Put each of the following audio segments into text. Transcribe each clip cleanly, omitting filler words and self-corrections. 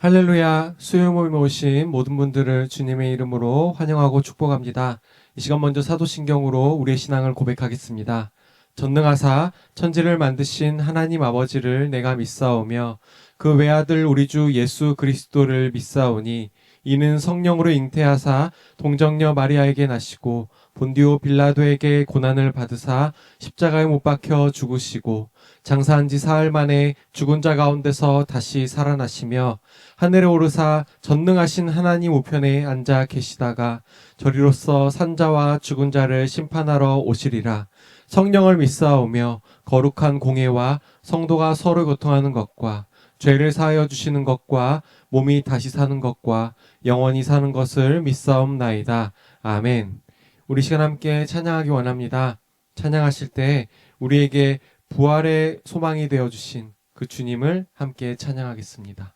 할렐루야, 수요 모임에 오신 모든 분들을 주님의 이름으로 환영하고 축복합니다. 이 시간 먼저 사도신경으로 우리의 신앙을 고백하겠습니다. 전능하사 천지를 만드신 하나님 아버지를 내가 믿사오며 그 외아들 우리 주 예수 그리스도를 믿사오니 이는 성령으로 잉태하사 동정녀 마리아에게 나시고 본디오 빌라도에게 고난을 받으사 십자가에 못 박혀 죽으시고 장사한 지 사흘 만에 죽은 자 가운데서 다시 살아나시며 하늘에 오르사 전능하신 하나님 우편에 앉아 계시다가 저리로서 산자와 죽은 자를 심판하러 오시리라. 성령을 믿사오며 거룩한 공예와 성도가 서로 교통하는 것과 죄를 사하여 주시는 것과 몸이 다시 사는 것과 영원히 사는 것을 믿사옵나이다. 아멘. 우리 시간 함께 찬양하기 원합니다. 찬양하실 때 우리에게 부활의 소망이 되어주신 그 주님을 함께 찬양하겠습니다.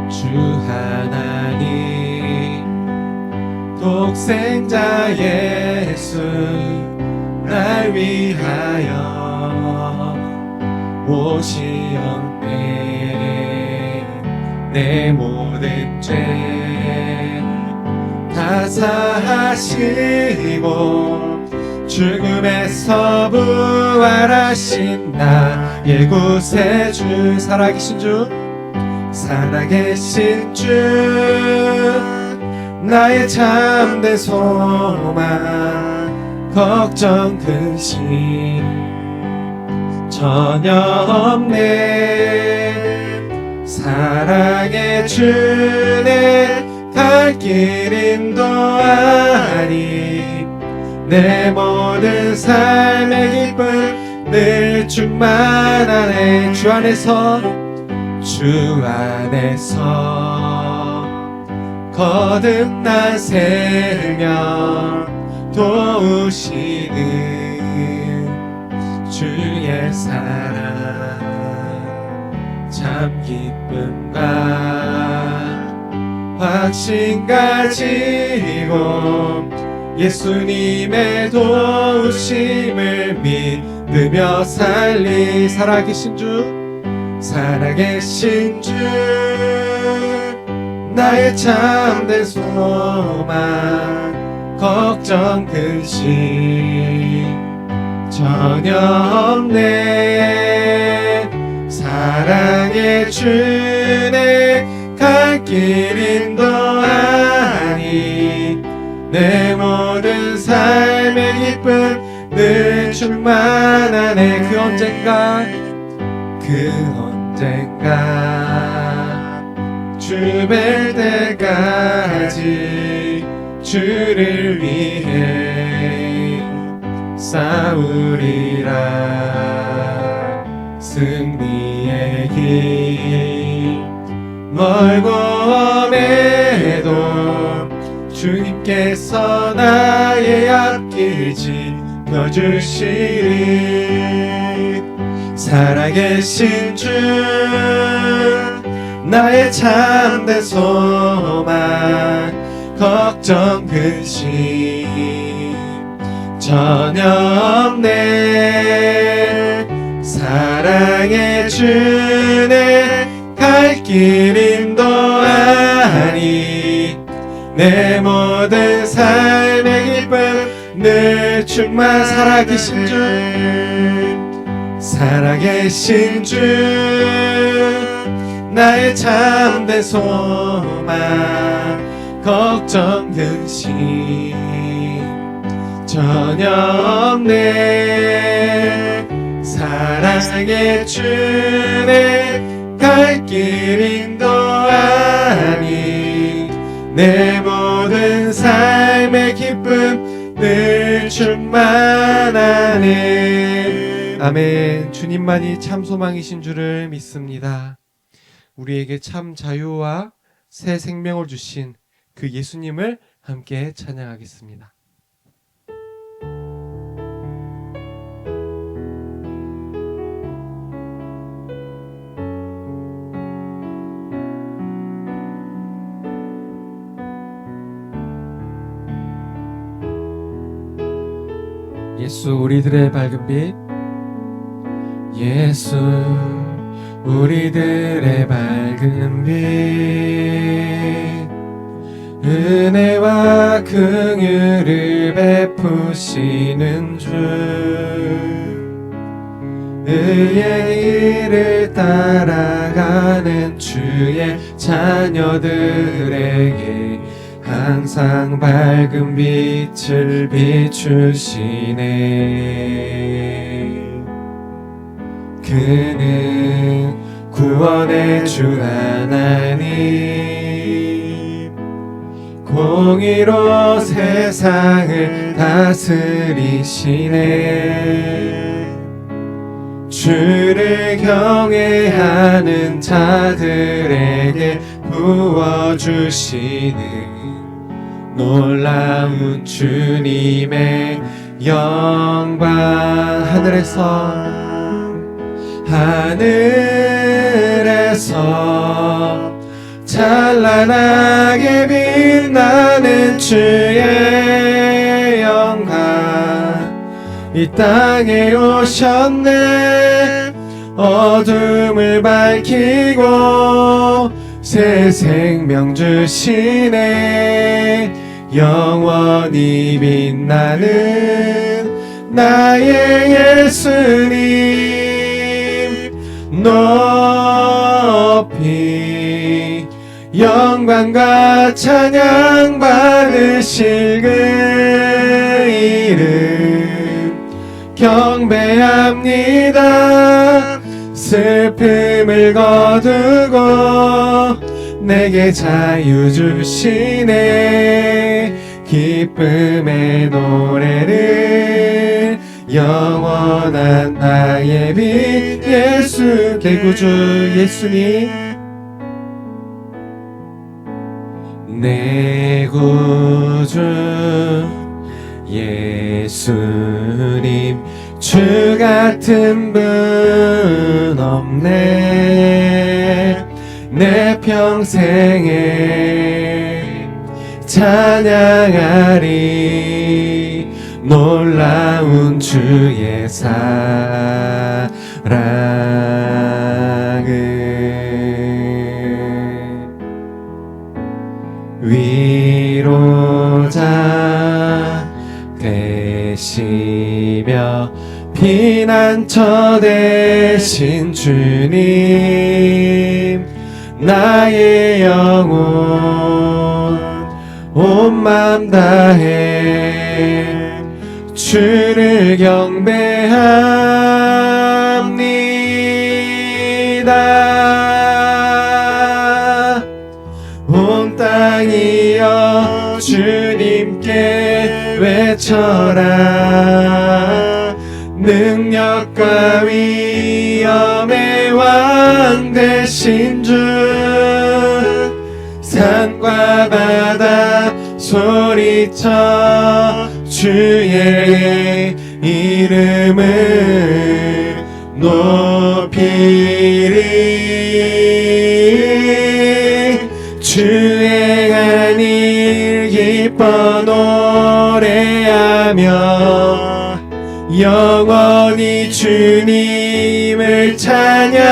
주 하나님 독생자 예수 날 위하여 오시었네. 내 모든 죄 다 사하시고 죽음에서 부활하신 나의 구세주 살아계신 주 살아계신 주 나의 참된 소망 걱정 근심 전혀 없네. 사랑의 주내 갈 길 인도하니 내 모든 삶의 기쁨 늘 충만하네. 주 안에서 거듭난 생명 도우시는 주의 사랑 참 기쁨과 확신 가지고 예수님의 도우심을 믿으며 살리. 살아계신 주 나의 참된 소망 걱정 근심 전혀 없네. 사랑의 주내 갈 길 인도하니 내 모든 삶의 기쁨 늘 충만하네. 그 언젠가 주 뵐 때까지 주를 위해 싸우리라. 승리의 길 멀고 험해도 주님께서 나의 앞길 지켜주시리. 살아계신 주 나의 참된 소망 걱정 근심 전혀 없네. 사랑의 주내 갈 길 인도하니 내 모든 삶의 기쁨 늘 충만. 살아계신 주 나의 참된 소망 걱정 근심 전혀 없네. 사랑의 주내 갈 길 인도하니 내 모든 삶의 기쁨 늘 충만하네. 아멘. 주님만이 참 소망이신 줄을 믿습니다. 우리에게 참 자유와 새 생명을 주신 그 예수님을 함께 찬양하겠습니다. 예수 우리들의 밝은 빛, 예수 우리들의 밝은 빛, 은혜와 긍휼을 베푸시는 주, 의의 길을 따라가는 주의 자녀들에게 항상 밝은 빛을 비추시네. 그는 구원의 주 하나님, 공의로 세상을 다스리시네. 주를 경외하는 자들에게 부어주시는 놀라운 주님의 영광. 하늘에서 찬란하게 빛나는 주의 영광 이 땅에 오셨네. 어둠을 밝히고 새 생명 주시네. 영원히 빛나는 나의 예수님, 높이 영광과 찬양 받으실 그 이름 경배합니다. 슬픔을 거두고 내게 자유 주시네. 기쁨의 노래를 영원한 나의 빛 예수 대구주 예수님, 내 구주 예수님, 주 같은 분 없네. 내 평생에 찬양하리 놀라운 주의 사랑을. 위로자 되시며 피난처 되신 주님, 나의 영혼 온 맘 다해 주를 경배합니다. 온 땅이여 주님께 외쳐라. 능력과 위엄의 왕 되신 주, 산과 바다 소리쳐 주의 이름을 높이리. 주의 행한 일 기뻐 노래하며 영원히 주님을 찬양하리라.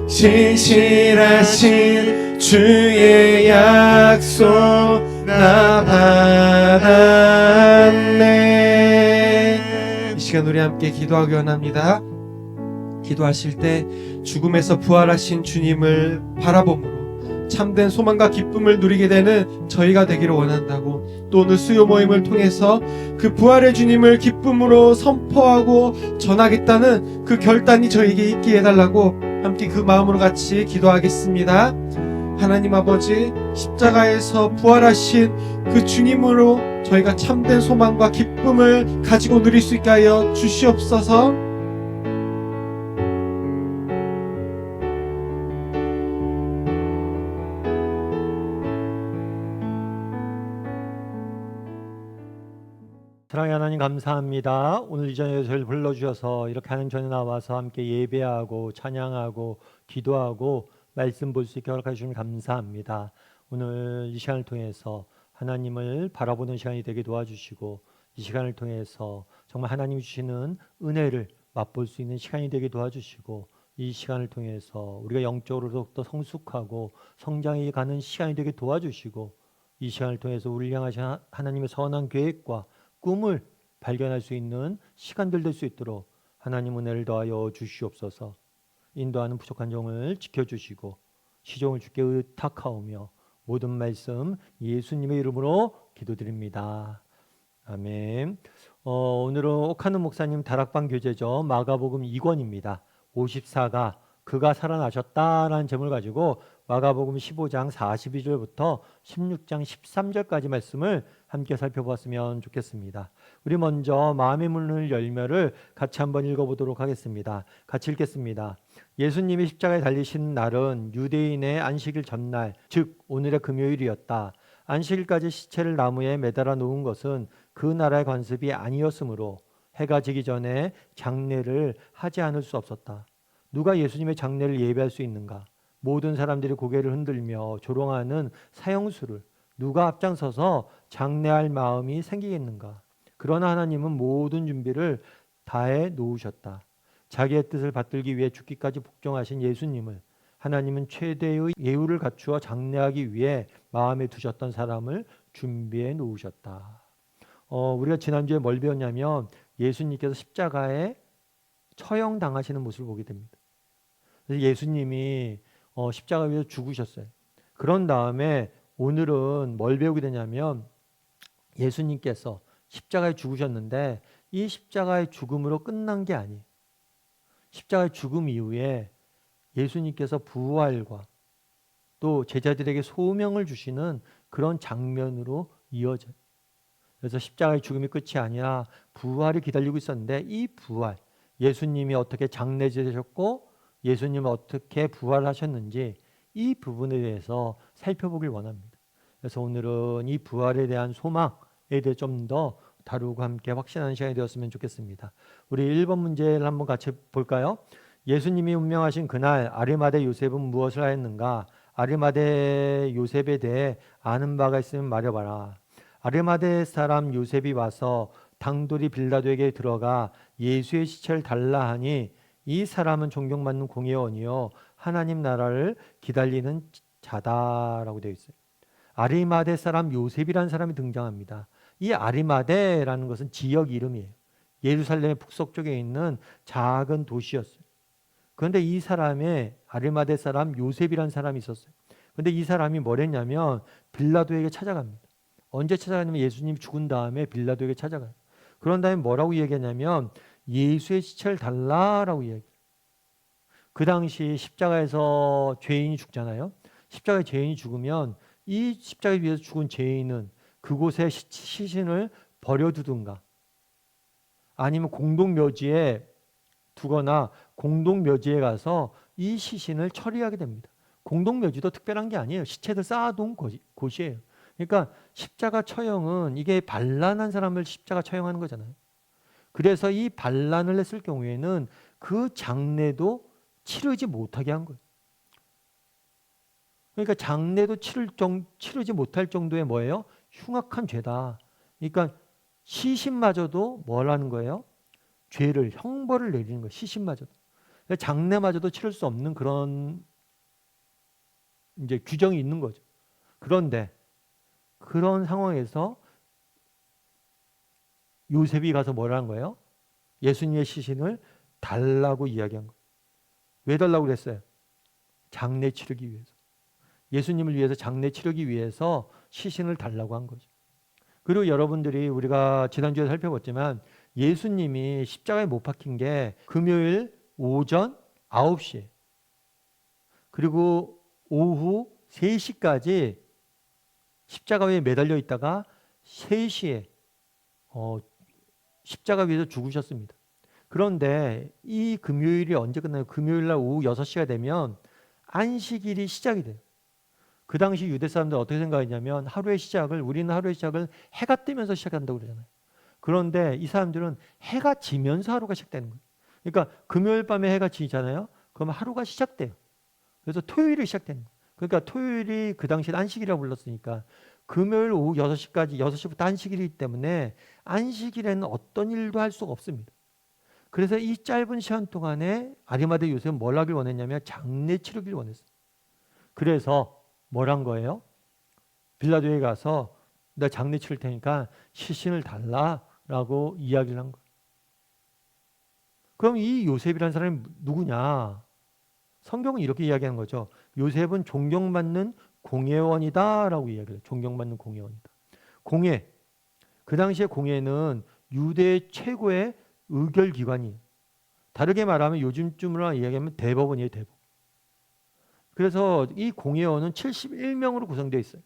신실하신 주의 약속 나 받았네. 이 시간 우리 함께 기도하기 원합니다. 기도하실 때 죽음에서 부활하신 주님을 바라봄으로 참된 소망과 기쁨을 누리게 되는 저희가 되기를 원한다고, 또 오늘 수요 모임을 통해서 그 부활의 주님을 기쁨으로 선포하고 전하겠다는 그 결단이 저에게 있게 해달라고 함께 그 마음으로 같이 기도하겠습니다. 하나님 아버지, 십자가에서 부활하신 그 주님으로 저희가 참된 소망과 기쁨을 가지고 누릴 수 있게 하여 주시옵소서. 사랑의 하나님 감사합니다. 오늘 이 저녁에 저희를 불러주셔서 이렇게 하는 전에 나와서 함께 예배하고 찬양하고 기도하고 말씀 볼 수 있게 허락해 주시면 감사합니다. 오늘 이 시간을 통해서 하나님을 바라보는 시간이 되게 도와주시고 이 시간을 통해서 정말 하나님이 주시는 은혜를 맛볼 수 있는 시간이 되게 도와주시고 이 시간을 통해서 우리가 영적으로 더욱더 성숙하고 성장해 가는 시간이 되게 도와주시고 이 시간을 통해서 우리를 향하신 하나님의 선한 계획과 꿈을 발견할 수 있는 시간들 될 수 있도록 하나님 은혜를 더하여 주시옵소서. 인도하는 부족한 종을 지켜주시고 시종을 주께 의탁하오며 모든 말씀 예수님의 이름으로 기도드립니다. 아멘. 오늘은 옥하는 목사님 다락방 교재죠. 마가복음 2권입니다. 54가 그가 살아나셨다라는 제목을 가지고 마가복음 15장 42절부터 16장 13절까지 말씀을 함께 살펴보았으면 좋겠습니다. 우리 먼저 마음의 문을 열며를 같이 한번 읽어보도록 하겠습니다. 같이 읽겠습니다. 예수님이 십자가에 달리신 날은 유대인의 안식일 전날, 즉 오늘의 금요일이었다. 안식일까지 시체를 나무에 매달아 놓은 것은 그 나라의 관습이 아니었으므로 해가 지기 전에 장례를 하지 않을 수 없었다. 누가 예수님의 장례를 예배할 수 있는가? 모든 사람들이 고개를 흔들며 조롱하는 사형수를 누가 앞장서서 장례할 마음이 생기겠는가? 그러나 하나님은 모든 준비를 다해 놓으셨다. 자기의 뜻을 받들기 위해 죽기까지 복종하신 예수님을 하나님은 최대의 예우를 갖추어 장례하기 위해 마음에 두셨던 사람을 준비해 놓으셨다. 우리가 지난주에 뭘 배웠냐면 예수님께서 십자가에 처형당하시는 모습을 보게 됩니다. 그래서 예수님이 십자가 위에서 죽으셨어요. 그런 다음에 오늘은 뭘 배우게 되냐면 예수님께서 십자가에 죽으셨는데 이 십자가의 죽음으로 끝난 게 아니에요. 십자가의 죽음 이후에 예수님께서 부활과 또 제자들에게 소명을 주시는 그런 장면으로 이어져요. 그래서 십자가의 죽음이 끝이 아니라 부활이 기다리고 있었는데 이 부활, 예수님이 어떻게 장례되셨고 예수님은 어떻게 부활하셨는지 이 부분에 대해서 살펴보길 원합니다. 그래서 오늘은 이 부활에 대한 소망에 대해 좀 더 다루고 함께 확신하는 시간이 되었으면 좋겠습니다. 우리 1번 문제를 한번 같이 볼까요? 예수님이 운명하신 그날 아리마대 요셉은 무엇을 하였는가? 아리마대 요셉에 대해 아는 바가 있으면 말해봐라. 아리마대 사람 요셉이 와서 당돌이 빌라도에게 들어가 예수의 시체를 달라 하니 이 사람은 존경받는 공회원이요 하나님 나라를 기다리는 자다라고 되어 있어요. 아리마대 사람 요셉이라는 사람이 등장합니다. 이 아리마대라는 것은 지역 이름이에요. 예루살렘의 북석 쪽에 있는 작은 도시였어요. 그런데 이 사람의 아리마대 사람 요셉이라는 사람이 있었어요. 그런데 이 사람이 뭘 했냐면 빌라도에게 찾아갑니다. 언제 찾아가냐면 예수님이 죽은 다음에 빌라도에게 찾아가요. 그런 다음에 뭐라고 얘기하냐면 예수의 시체를 달라라고 얘기해요. 그 당시 십자가에서 죄인이 죽잖아요. 십자가에 죄인이 죽으면 이 십자가에 위해서 죽은 죄인은 그곳에 시신을 버려두든가 아니면 공동묘지에 두거나 공동묘지에 가서 이 시신을 처리하게 됩니다. 공동묘지도 특별한 게 아니에요. 시체들 쌓아둔 곳이에요. 그러니까 십자가 처형은 이게 반란한 사람을 십자가 처형하는 거잖아요. 그래서 이 반란을 했을 경우에는 그 장례도 치르지 못하게 한 거예요. 그러니까 장례도 치르지 못할 정도의 뭐예요? 흉악한 죄다. 그러니까 시신마저도 뭘 하는 거예요? 죄를 형벌을 내리는 거예요. 시신마저도. 장례마저도 치를 수 없는 그런 이제 규정이 있는 거죠. 그런데 그런 상황에서 요셉이 가서 뭐라는 거예요? 예수님의 시신을 달라고 이야기한 거예요. 왜 달라고 그랬어요? 장례 치르기 위해서. 예수님을 위해서 장례 치르기 위해서 시신을 달라고 한 거죠. 그리고 여러분들이 우리가 지난주에 살펴봤지만 예수님이 십자가에 못 박힌 게 금요일 오전 9시에 그리고 오후 3시까지 십자가 위에 매달려 있다가 3시에 십자가 위에서 죽으셨습니다. 그런데 이 금요일이 언제 끝나요? 금요일날 오후 6시가 되면 안식일이 시작이 돼요. 그 당시 유대 사람들 어떻게 생각했냐면 우리는 하루의 시작을 해가 뜨면서 시작한다고 그러잖아요. 그런데 이 사람들은 해가 지면서 하루가 시작되는 거예요. 그러니까 금요일 밤에 해가 지잖아요. 그럼 하루가 시작돼요. 그래서 토요일이 시작되는 거예요. 그러니까 토요일이 그 당시에 안식이라고 불렀으니까 금요일 오후 6시까지 6시부터 안식일이기 때문에 안식일에는 어떤 일도 할 수가 없습니다. 그래서 이 짧은 시간 동안에 아리마대 요셉은 뭘 하길 원했냐면 장례 치르길 원했어요. 그래서 뭘 한 거예요? 빌라도에 가서 나 장례 치를 테니까 시신을 달라라고 이야기를 한 거예요. 그럼 이 요셉이라는 사람이 누구냐? 성경은 이렇게 이야기하는 거죠. 요셉은 존경받는 공회원이다라고 이야기해요. 존경받는 공회원이다. 공회. 그 당시에 공회는 유대 최고의 의결기관이에요. 다르게 말하면 요즘쯤으로 이야기하면 대법원이에요. 대법원. 그래서 이 공회원은 71명으로 구성되어 있어요.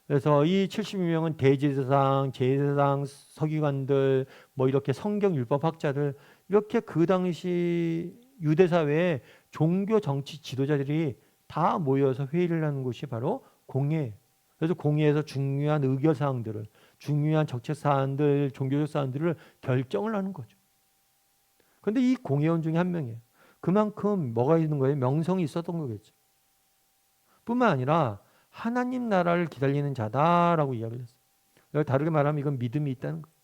그래서 이 72명은 대제사장, 제사장, 서기관들, 뭐 이렇게 성경 율법학자들, 이렇게 그 당시 유대 사회에 종교 정치 지도자들이 다 모여서 회의를 하는 곳이 바로 공회예요. 그래서 공회에서 중요한 의결 사항들을, 중요한 정책 사안들, 종교적 사안들을 결정을 하는 거죠. 그런데 이 공회원 중에 한 명이에요. 그만큼 뭐가 있는 거예요? 명성이 있었던 거겠죠. 뿐만 아니라 하나님 나라를 기다리는 자다라고 이야기를 했어요. 다르게 말하면 이건 믿음이 있다는 거예요.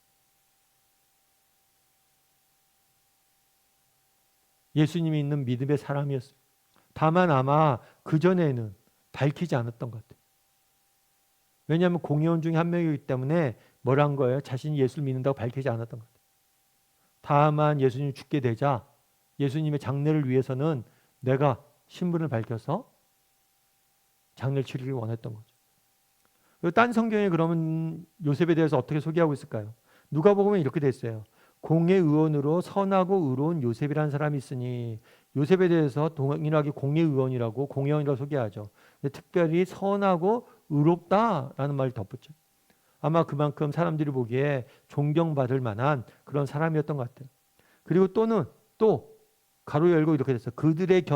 예수님이 있는 믿음의 사람이었어요. 다만 아마 그전에는 밝히지 않았던 것 같아요. 왜냐하면 공회원 중에 한 명이기 때문에 뭘 한 거예요? 자신이 예수를 믿는다고 밝히지 않았던 것 같아요. 다만 예수님이 죽게 되자 예수님의 장례를 위해서는 내가 신분을 밝혀서 장례를 치르길 원했던 거죠. 딴 성경에 그러면 요셉에 대해서 어떻게 소개하고 있을까요? 누가복음에 이렇게 돼 있어요. 공회의원으로 선하고 의로운 요셉이라는 사람이 있으니, 요셉에 대해서 동일하게 공회의원이라고 공회의원이라고 소개하죠. 특별히 선하고 의롭다라는 말을 덧붙여요. 아마 그만큼 사람들이 보기에 존경받을 만한 그런 사람이었던 것 같아요. 그리고 또 가로 열고 이렇게 됐어요. 그들의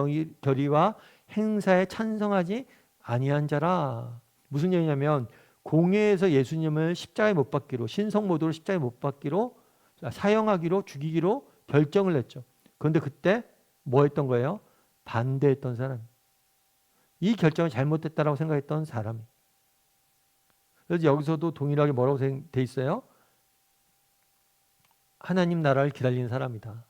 결의와 행사에 찬성하지 아니한 자라. 무슨 얘기냐면 공회에서 예수님을 십자가에 못 박기로, 신성모독으로 십자가에 못 박기로, 사형하기로, 죽이기로 결정을 했죠. 그런데 그때 뭐 했던 거예요? 반대했던 사람. 이 결정이 잘못됐다라고 생각했던 사람. 그래서 여기서도 동일하게 뭐라고 돼 있어요? 하나님 나라를 기다리는 사람이다.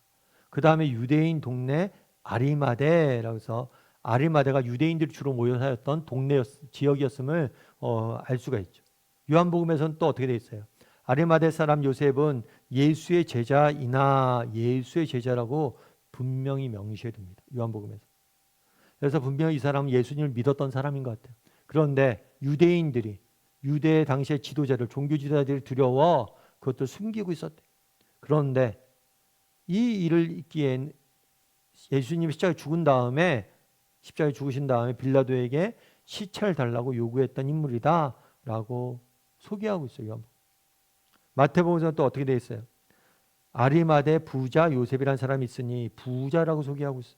그 다음에 유대인 동네 아리마대라고 해서, 아리마대가 유대인들이 주로 모여 살았던 동네 지역이었음을 알 수가 있죠. 요한복음에서는 또 어떻게 돼 있어요? 아리마대 사람 요셉은 예수의 제자이나 예수의 제자라고 분명히 명시해 둡니다. 요한복음에서. 그래서 분명히 이 사람은 예수님을 믿었던 사람인 것 같아요. 그런데 유대인들이, 유대 당시의 지도자들, 종교 지도자들이 두려워 그것도 숨기고 있었대요. 그런데 이 일을 있기엔 예수님이 십자가에 죽으신 다음에 빌라도에게 시체를 달라고 요구했던 인물이다라고 소개하고 있어요. 마태복음에서는 또 어떻게 되어 있어요? 아리마대 부자 요셉이라는 사람이 있으니 부자라고 소개하고 있어요.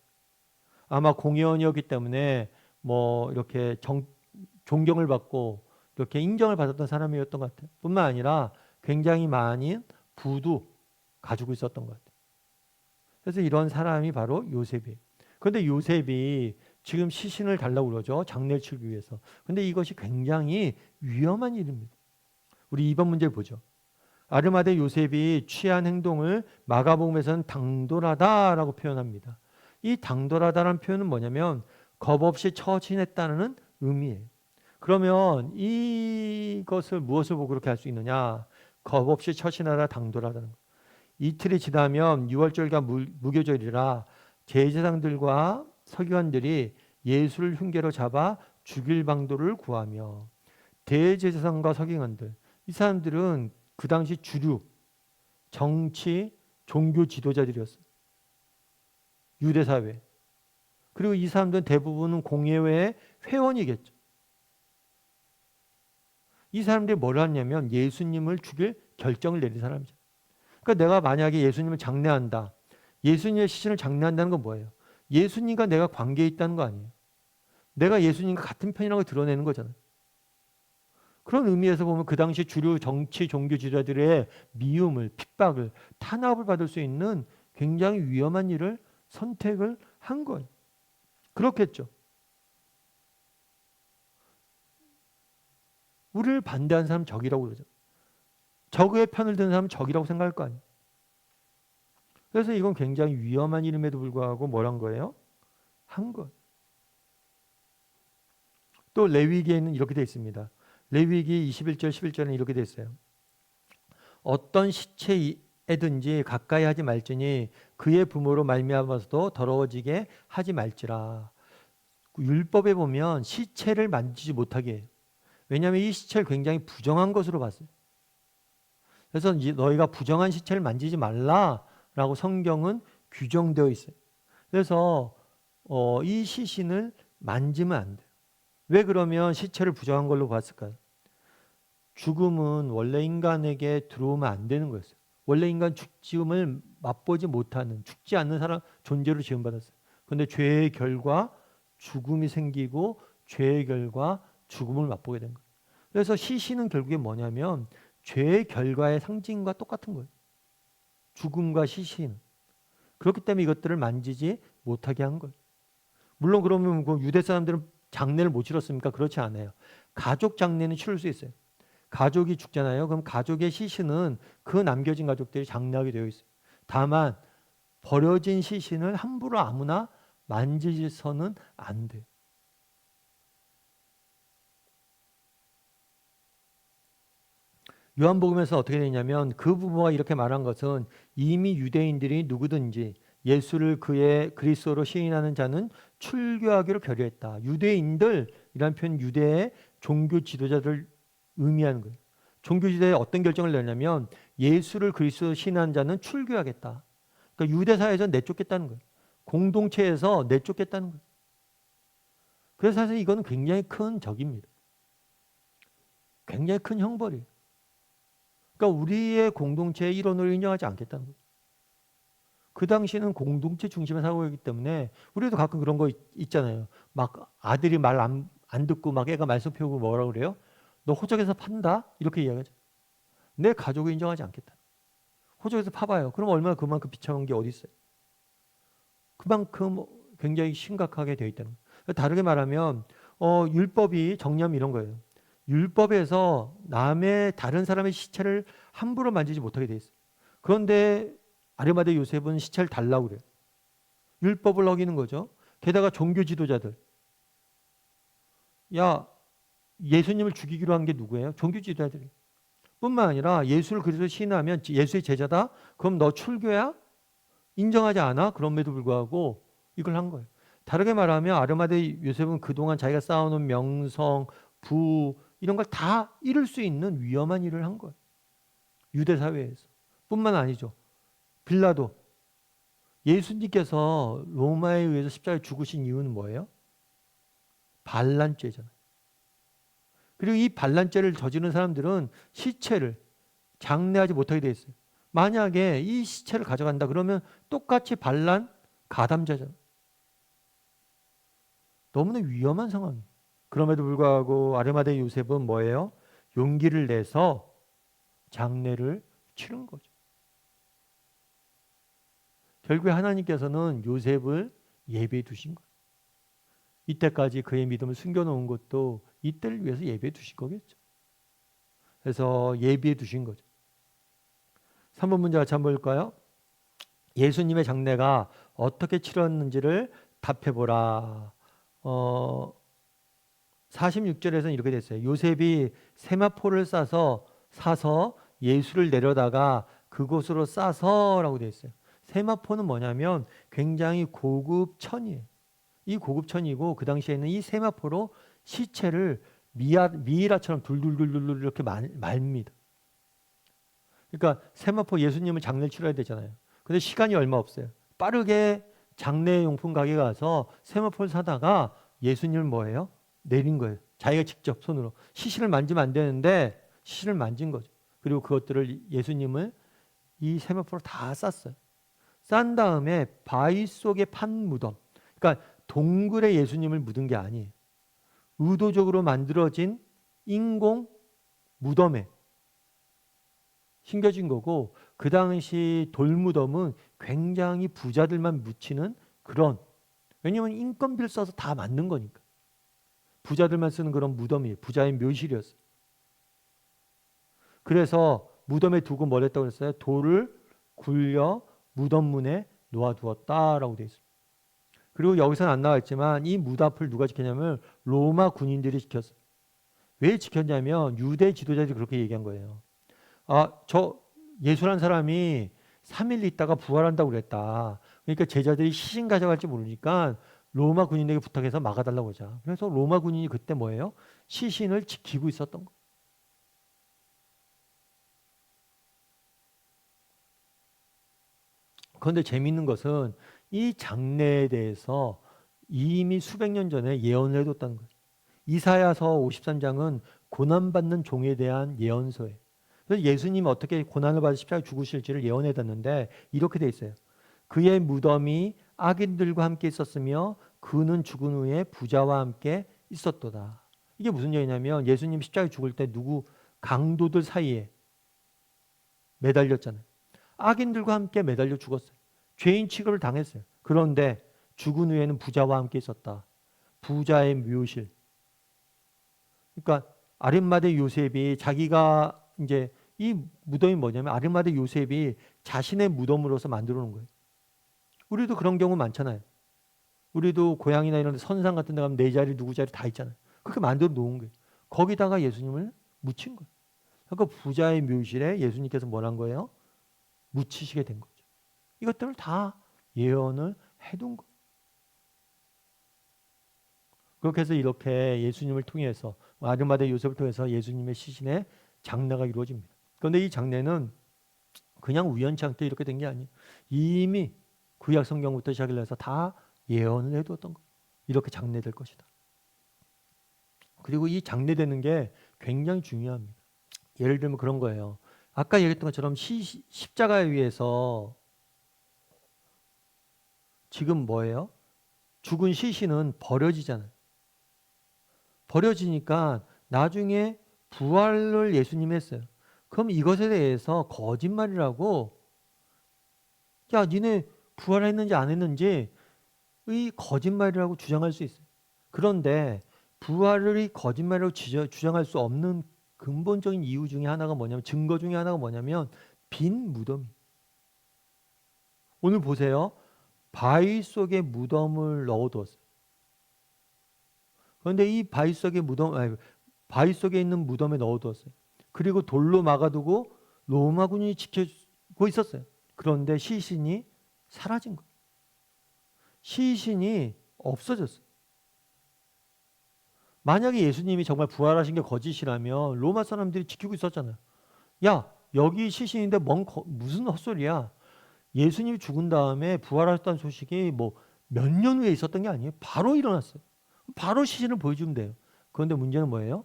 아마 공회원이었기 때문에 뭐 이렇게 존경을 받고 이렇게 인정을 받았던 사람이었던 것 같아요. 뿐만 아니라 굉장히 많은 부도 가지고 있었던 것 같아요. 그래서 이런 사람이 바로 요셉이에요. 그런데 요셉이 지금 시신을 달라고 그러죠. 장례를 치르기 위해서. 그런데 이것이 굉장히 위험한 일입니다. 우리 2번 문제 보죠. 아르마대 요셉이 취한 행동을 마가복음에서는 당돌하다라고 표현합니다. 이 당돌하다라는 표현은 뭐냐면 겁 없이 처신했다는 의미예요. 그러면 이것을 무엇을 보고 그렇게 할 수 있느냐? 겁 없이 처신하다, 당돌하다는 것. 이틀이 지나면 유월절과 무교절이라 제사장들과 서기관들이 예수를 흉계로 잡아 죽일 방도를 구하며, 대제사장과 서기관들, 이 사람들은 그 당시 주류 정치 종교 지도자들이었어요. 유대 사회. 그리고 이 사람들은 대부분은 공예회의 회원이겠죠. 이 사람들이 뭘 하냐면 예수님을 죽일 결정을 내린 사람이죠. 그러니까 내가 만약에 예수님을 장례한다. 예수님의 시신을 장례한다는 건 뭐예요? 예수님과 내가 관계에 있다는 거 아니에요. 내가 예수님과 같은 편이라고 드러내는 거잖아요. 그런 의미에서 보면 그 당시 주류 정치 종교 지도자들의 미움을, 핍박을, 탄압을 받을 수 있는 굉장히 위험한 일을 선택을 한 거예요. 그렇겠죠. 우리를 반대하는 사람 적이라고 그러죠. 적의 편을 드는 사람은 적이라고 생각할 거 아니에요. 그래서 이건 굉장히 위험한 일임에도 불구하고 뭐란 거예요? 한 것. 또 레위기에는 이렇게 되어 있습니다. 레위기 21절 11절에는 이렇게 되어 있어요. 어떤 시체에든지 가까이 하지 말지니 그의 부모로 말미암아서도 더러워지게 하지 말지라. 율법에 보면 시체를 만지지 못하게 해요. 왜냐하면 이 시체를 굉장히 부정한 것으로 봤어요. 그래서 너희가 부정한 시체를 만지지 말라라고 성경은 규정되어 있어요. 그래서 이 시신을 만지면 안 돼요. 왜 그러면 시체를 부정한 걸로 봤을까요? 죽음은 원래 인간에게 들어오면 안 되는 거였어요. 원래 인간 죽음을 맛보지 못하는, 죽지 않는 사람 존재로 지음받았어요. 그런데 죄의 결과 죽음이 생기고 죄의 결과 죽음을 맛보게 된 거예요. 그래서 시신은 결국에 뭐냐면 죄의 결과의 상징과 똑같은 거예요. 죽음과 시신. 그렇기 때문에 이것들을 만지지 못하게 한 거예요. 물론 그러면 유대 사람들은 장례를 못 치렀습니까? 그렇지 않아요. 가족 장례는 치를 수 있어요. 가족이 죽잖아요. 그럼 가족의 시신은 그 남겨진 가족들이 장례하게 되어 있어요. 다만 버려진 시신을 함부로 아무나 만지서는 안 돼요. 요한복음에서 어떻게 되냐면 그 부모가 이렇게 말한 것은 이미 유대인들이 누구든지 예수를 그의 그리스도로 시인하는 자는 출교하기로 결의했다. 유대인들이라는 표현 유대의 종교 지도자들 의미하는 거예요. 종교 지도자에 어떤 결정을 내냐면 예수를 그리스도로 시인하는 자는 출교하겠다. 그러니까 유대 사회에서 내쫓겠다는 거예요. 공동체에서 내쫓겠다는 거예요. 그래서 사실 이거는 굉장히 큰 적입니다. 굉장히 큰 형벌이에요. 그러니까 우리의 공동체의 일원을 인정하지 않겠다는 거예요. 그 당시에는 공동체 중심의 사고이기 때문에 우리도 가끔 그런 거 있잖아요. 막 아들이 말 안 듣고 막 애가 말썽 피우고 뭐라 그래요? 너 호적에서 판다? 이렇게 이야기하죠. 내 가족을 인정하지 않겠다. 호적에서 파봐요. 그럼 얼마나 그만큼 비참한 게 어디 있어요? 그만큼 굉장히 심각하게 되어 있다는 거예요. 다르게 말하면 율법이 정리하면 이런 거예요. 율법에서 다른 사람의 시체를 함부로 만지지 못하게 돼 있어요. 그런데 아리마대 요셉은 시체를 달라고 그래요. 율법을 어기는 거죠. 게다가 종교 지도자들. 야, 예수님을 죽이기로 한 게 누구예요? 종교 지도자들이. 뿐만 아니라 예수를 그리스도 시인하면 예수의 제자다? 그럼 너 출교야? 인정하지 않아? 그럼에도 불구하고 이걸 한 거예요. 다르게 말하면 아르마데 요셉은 그동안 자기가 쌓아놓은 명성, 부 이런 걸 다 잃을 수 있는 위험한 일을 한 거예요. 유대 사회에서. 뿐만 아니죠. 빌라도. 예수님께서 로마에 의해서 십자가에 죽으신 이유는 뭐예요? 반란죄잖아요. 그리고 이 반란죄를 저지른 사람들은 시체를 장례하지 못하게 돼 있어요. 만약에 이 시체를 가져간다 그러면 똑같이 반란 가담자잖아요. 너무나 위험한 상황이에요. 그럼에도 불구하고 아르마데 요셉은 뭐예요? 용기를 내서 장례를 치른 거죠. 결국에 하나님께서는 요셉을 예배해 두신 거예요. 이때까지 그의 믿음을 숨겨놓은 것도 이때를 위해서 예배해 두신 거겠죠. 그래서 예배해 두신 거죠. 3번 문제 같이 한번 볼까요? 예수님의 장례가 어떻게 치렀는지를 답해보라. 46절에서는 이렇게 됐어요. 요셉이 세마포를 사서 예수를 내려다가 그곳으로 싸서라고 되어 있어요. 세마포는 뭐냐면 굉장히 고급 천이에요. 이 고급 천이고 그 당시에는 이 세마포로 시체를 미이라처럼 둘둘둘둘 이렇게 말입니다. 그러니까 세마포 예수님을 장례를 치러야 되잖아요. 근데 시간이 얼마 없어요. 빠르게 장례용품 가게 가서 세마포를 사다가 예수님을 뭐예요? 내린 거예요. 자기가 직접 손으로. 시신을 만지면 안 되는데 시신을 만진 거죠. 그리고 그것들을 예수님을 이 세마포로 다 쌌어요. 싼 다음에 바위 속에 판 무덤. 그러니까 동굴에 예수님을 묻은 게 아니에요. 의도적으로 만들어진 인공 무덤에 심겨진 거고 그 당시 돌무덤은 굉장히 부자들만 묻히는 그런 왜냐하면 인건비를 써서 다 만든 거니까 부자들만 쓰는 그런 무덤이에요. 부자의 묘실이었어요. 그래서 무덤에 두고 뭘 했다고 그랬어요? 돌을 굴려 무덤 문에 놓아두었다라고 되어 있습니다. 그리고 여기서는 안 나와 있지만 이 무 앞을 누가 지켰냐면 로마 군인들이 지켰어요. 왜 지켰냐면 유대 지도자들이 그렇게 얘기한 거예요. 저 예수라는 사람이 3일 있다가 부활한다고 그랬다. 그러니까 제자들이 시신 가져갈지 모르니까 로마 군인에게 부탁해서 막아달라고 하자. 그래서 로마 군인이 그때 뭐예요? 시신을 지키고 있었던 거. 그런데 재미있는 것은 이 장래에 대해서 이미 수백 년 전에 예언을 해뒀다는 거예요. 이사야서 53장은 고난받는 종에 대한 예언서예요. 그래서 예수님이 어떻게 고난을 받아 십자가에 죽으실지를 예언해뒀는데 이렇게 돼 있어요. 그의 무덤이 악인들과 함께 있었으며 그는 죽은 후에 부자와 함께 있었도다. 이게 무슨 얘기냐면 예수님 십자가에 죽을 때 누구 강도들 사이에 매달렸잖아요. 악인들과 함께 매달려 죽었어요. 죄인 취급을 당했어요. 그런데 죽은 후에는 부자와 함께 있었다. 부자의 묘실. 그러니까 아름마대 요셉이 자기가 이제 이 무덤이 뭐냐면 아름마대 요셉이 자신의 무덤으로서 만들어 놓은 거예요. 우리도 그런 경우 많잖아요. 우리도 고향이나 이런 데 선상 같은 데 가면 내 자리 누구 자리 다 있잖아요. 그렇게 만들어 놓은 거예요. 거기다가 예수님을 묻힌 거예요. 그러니까 부자의 묘실에 예수님께서 뭘 한 거예요? 묻히시게 된 거죠. 이것들을 다 예언을 해둔 거예요. 그렇게 해서 이렇게 예수님을 통해서 아르마대 요셉을 통해서 예수님의 시신의 장례가 이루어집니다. 그런데 이 장례는 그냥 우연치 않게 이렇게 된 게 아니에요. 이미 구약 성경부터 시작을 해서 다 예언을 해두었던 거예요. 이렇게 장례될 것이다. 그리고 이 장례되는 게 굉장히 중요합니다. 예를 들면 그런 거예요. 아까 얘기했던 것처럼 십자가에 의해서 지금 뭐예요? 죽은 시신은 버려지잖아요. 버려지니까 나중에 부활을 예수님이 했어요. 그럼 이것에 대해서 거짓말이라고 야 니네 부활했는지 안 했는지 의 거짓말이라고 주장할 수 있어요. 그런데 부활을 거짓말이라고 주장할 수 없는 근본적인 이유 중에 하나가 뭐냐면 증거 중에 하나가 뭐냐면 빈 무덤. 오늘 보세요. 바위 속에 무덤을 넣어두었어요. 그런데 이 바위 속에 바위 속에 있는 무덤에 넣어두었어요. 그리고 돌로 막아두고 로마군이 지키고 있었어요. 그런데 시신이 사라진 거예요. 시신이 없어졌어요. 만약에 예수님이 정말 부활하신 게 거짓이라면 로마 사람들이 지키고 있었잖아요. 야, 여기 시신인데 무슨 헛소리야. 예수님이 죽은 다음에 부활하셨다는 소식이 뭐 몇 년 후에 있었던 게 아니에요. 바로 일어났어요. 바로 시신을 보여주면 돼요. 그런데 문제는 뭐예요?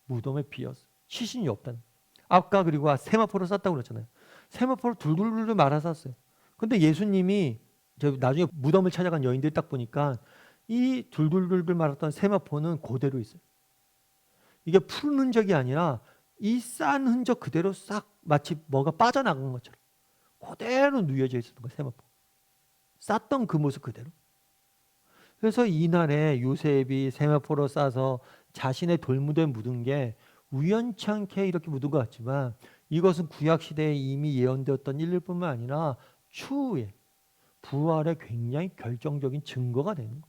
무덤에 비었어요. 시신이 없다는. 아까 그리고 세마포를 쌌다고 그랬잖아요. 세마포를 둘둘둘 말아 쌌어요. 근데 예수님이 나중에 무덤을 찾아간 여인들이 딱 보니까 이 둘둘둘 말았던 세마포는 그대로 있어요. 이게 푸른 흔적이 아니라 이 싼 흔적 그대로 싹 마치 뭐가 빠져나간 것처럼 그대로 누여져 있었던 거예요. 세마포. 쌌던 그 모습 그대로. 그래서 이날에 요셉이 세마포로 싸서 자신의 돌무대에 묻은 게 우연치 않게 이렇게 묻은 것 같지만 이것은 구약시대에 이미 예언되었던 일뿐만 아니라 추후에 부활의 굉장히 결정적인 증거가 되는 거예요.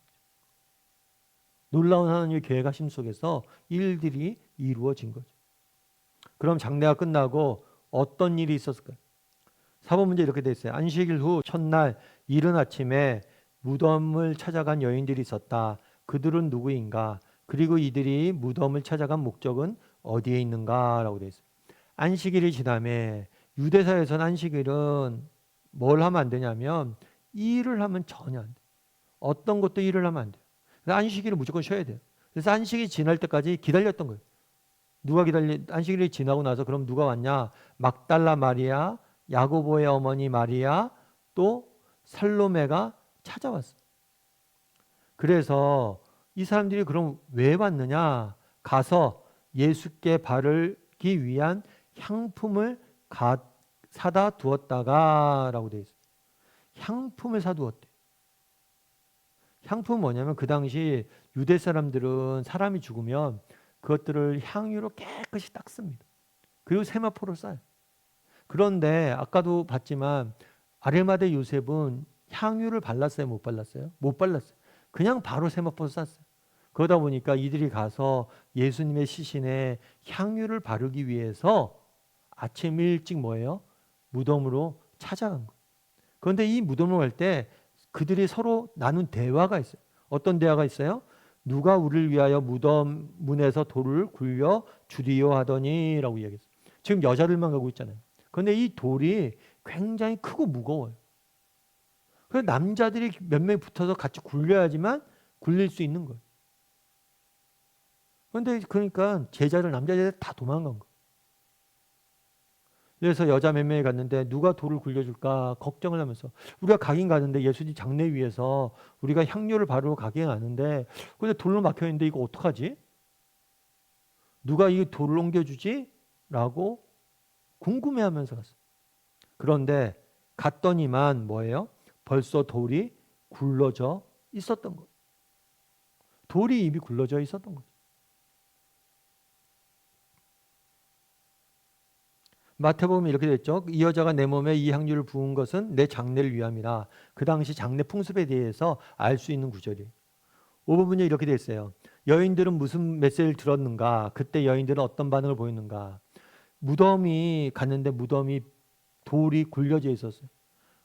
놀라운 하나님의 계획하심 속에서 일들이 이루어진 거죠. 그럼 장례가 끝나고 어떤 일이 있었을까요? 4번 문제 이렇게 돼 있어요. 안식일 후 첫날 이른 아침에 무덤을 찾아간 여인들이 있었다. 그들은 누구인가? 그리고 이들이 무덤을 찾아간 목적은 어디에 있는가? 라고 돼 있어요. 안식일이 지남에 유대사에서는 안식일은 뭘 하면 안 되냐면 일을 하면 전혀 안 돼요. 어떤 것도 일을 하면 안 돼요. 그래서 안식일은 무조건 쉬어야 돼요. 그래서 안식일이 지날 때까지 기다렸던 거예요. 안식일이 지나고 나서 그럼 누가 왔냐? 막달라 마리아, 야고보의 어머니 마리아, 또 살로메가 찾아왔어요. 그래서 이 사람들이 그럼 왜 왔느냐? 가서 예수께 바르기 위한 향품을 사다 두었다가 라고 되어 있어요. 향품을 사두었대. 향품은 뭐냐면 그 당시 유대 사람들은 사람이 죽으면 그것들을 향유로 깨끗이 닦습니다. 그리고 세마포를 쏴요. 그런데 아까도 봤지만 아레마대 요셉은 향유를 발랐어요? 못 발랐어요? 못 발랐어요. 그냥 바로 세마포를 쐈어요. 그러다 보니까 이들이 가서 예수님의 시신에 향유를 바르기 위해서 아침 일찍 뭐예요? 무덤으로 찾아간 거예요. 그런데 이 무덤으로 갈 때 그들이 서로 나눈 대화가 있어요. 어떤 대화가 있어요? 누가 우리를 위하여 무덤 문에서 돌을 굴려 주리요 하더니 라고 이야기했어요. 지금 여자들만 가고 있잖아요. 그런데 이 돌이 굉장히 크고 무거워요. 그래서 남자들이 몇 명이 붙어서 같이 굴려야지만 굴릴 수 있는 거예요. 그런데 그러니까 남자 제자들 다 도망간 거예요. 그래서 여자 몇 명이 갔는데 누가 돌을 굴려줄까 걱정을 하면서 우리가 가긴 가는데 예수님 장례 위에서 우리가 향료를 바르러 가긴 가는데 근데 돌로 막혀 있는데 이거 어떡하지? 누가 이 돌을 옮겨주지? 라고 궁금해하면서 갔어요. 그런데 갔더니만 뭐예요? 벌써 돌이 굴러져 있었던 거예요. 돌이 이미 굴러져 있었던 거죠. 마태복음에 이렇게 됐죠. 이 여자가 내 몸에 이 향유를 부은 것은 내 장례를 위함이라. 그 당시 장례 풍습에 대해서 알 수 있는 구절이에요. 5부분이 이렇게 돼 있어요. 여인들은 무슨 메시지를 들었는가? 그때 여인들은 어떤 반응을 보였는가? 무덤이 갔는데 무덤이 돌이 굴려져 있었어요.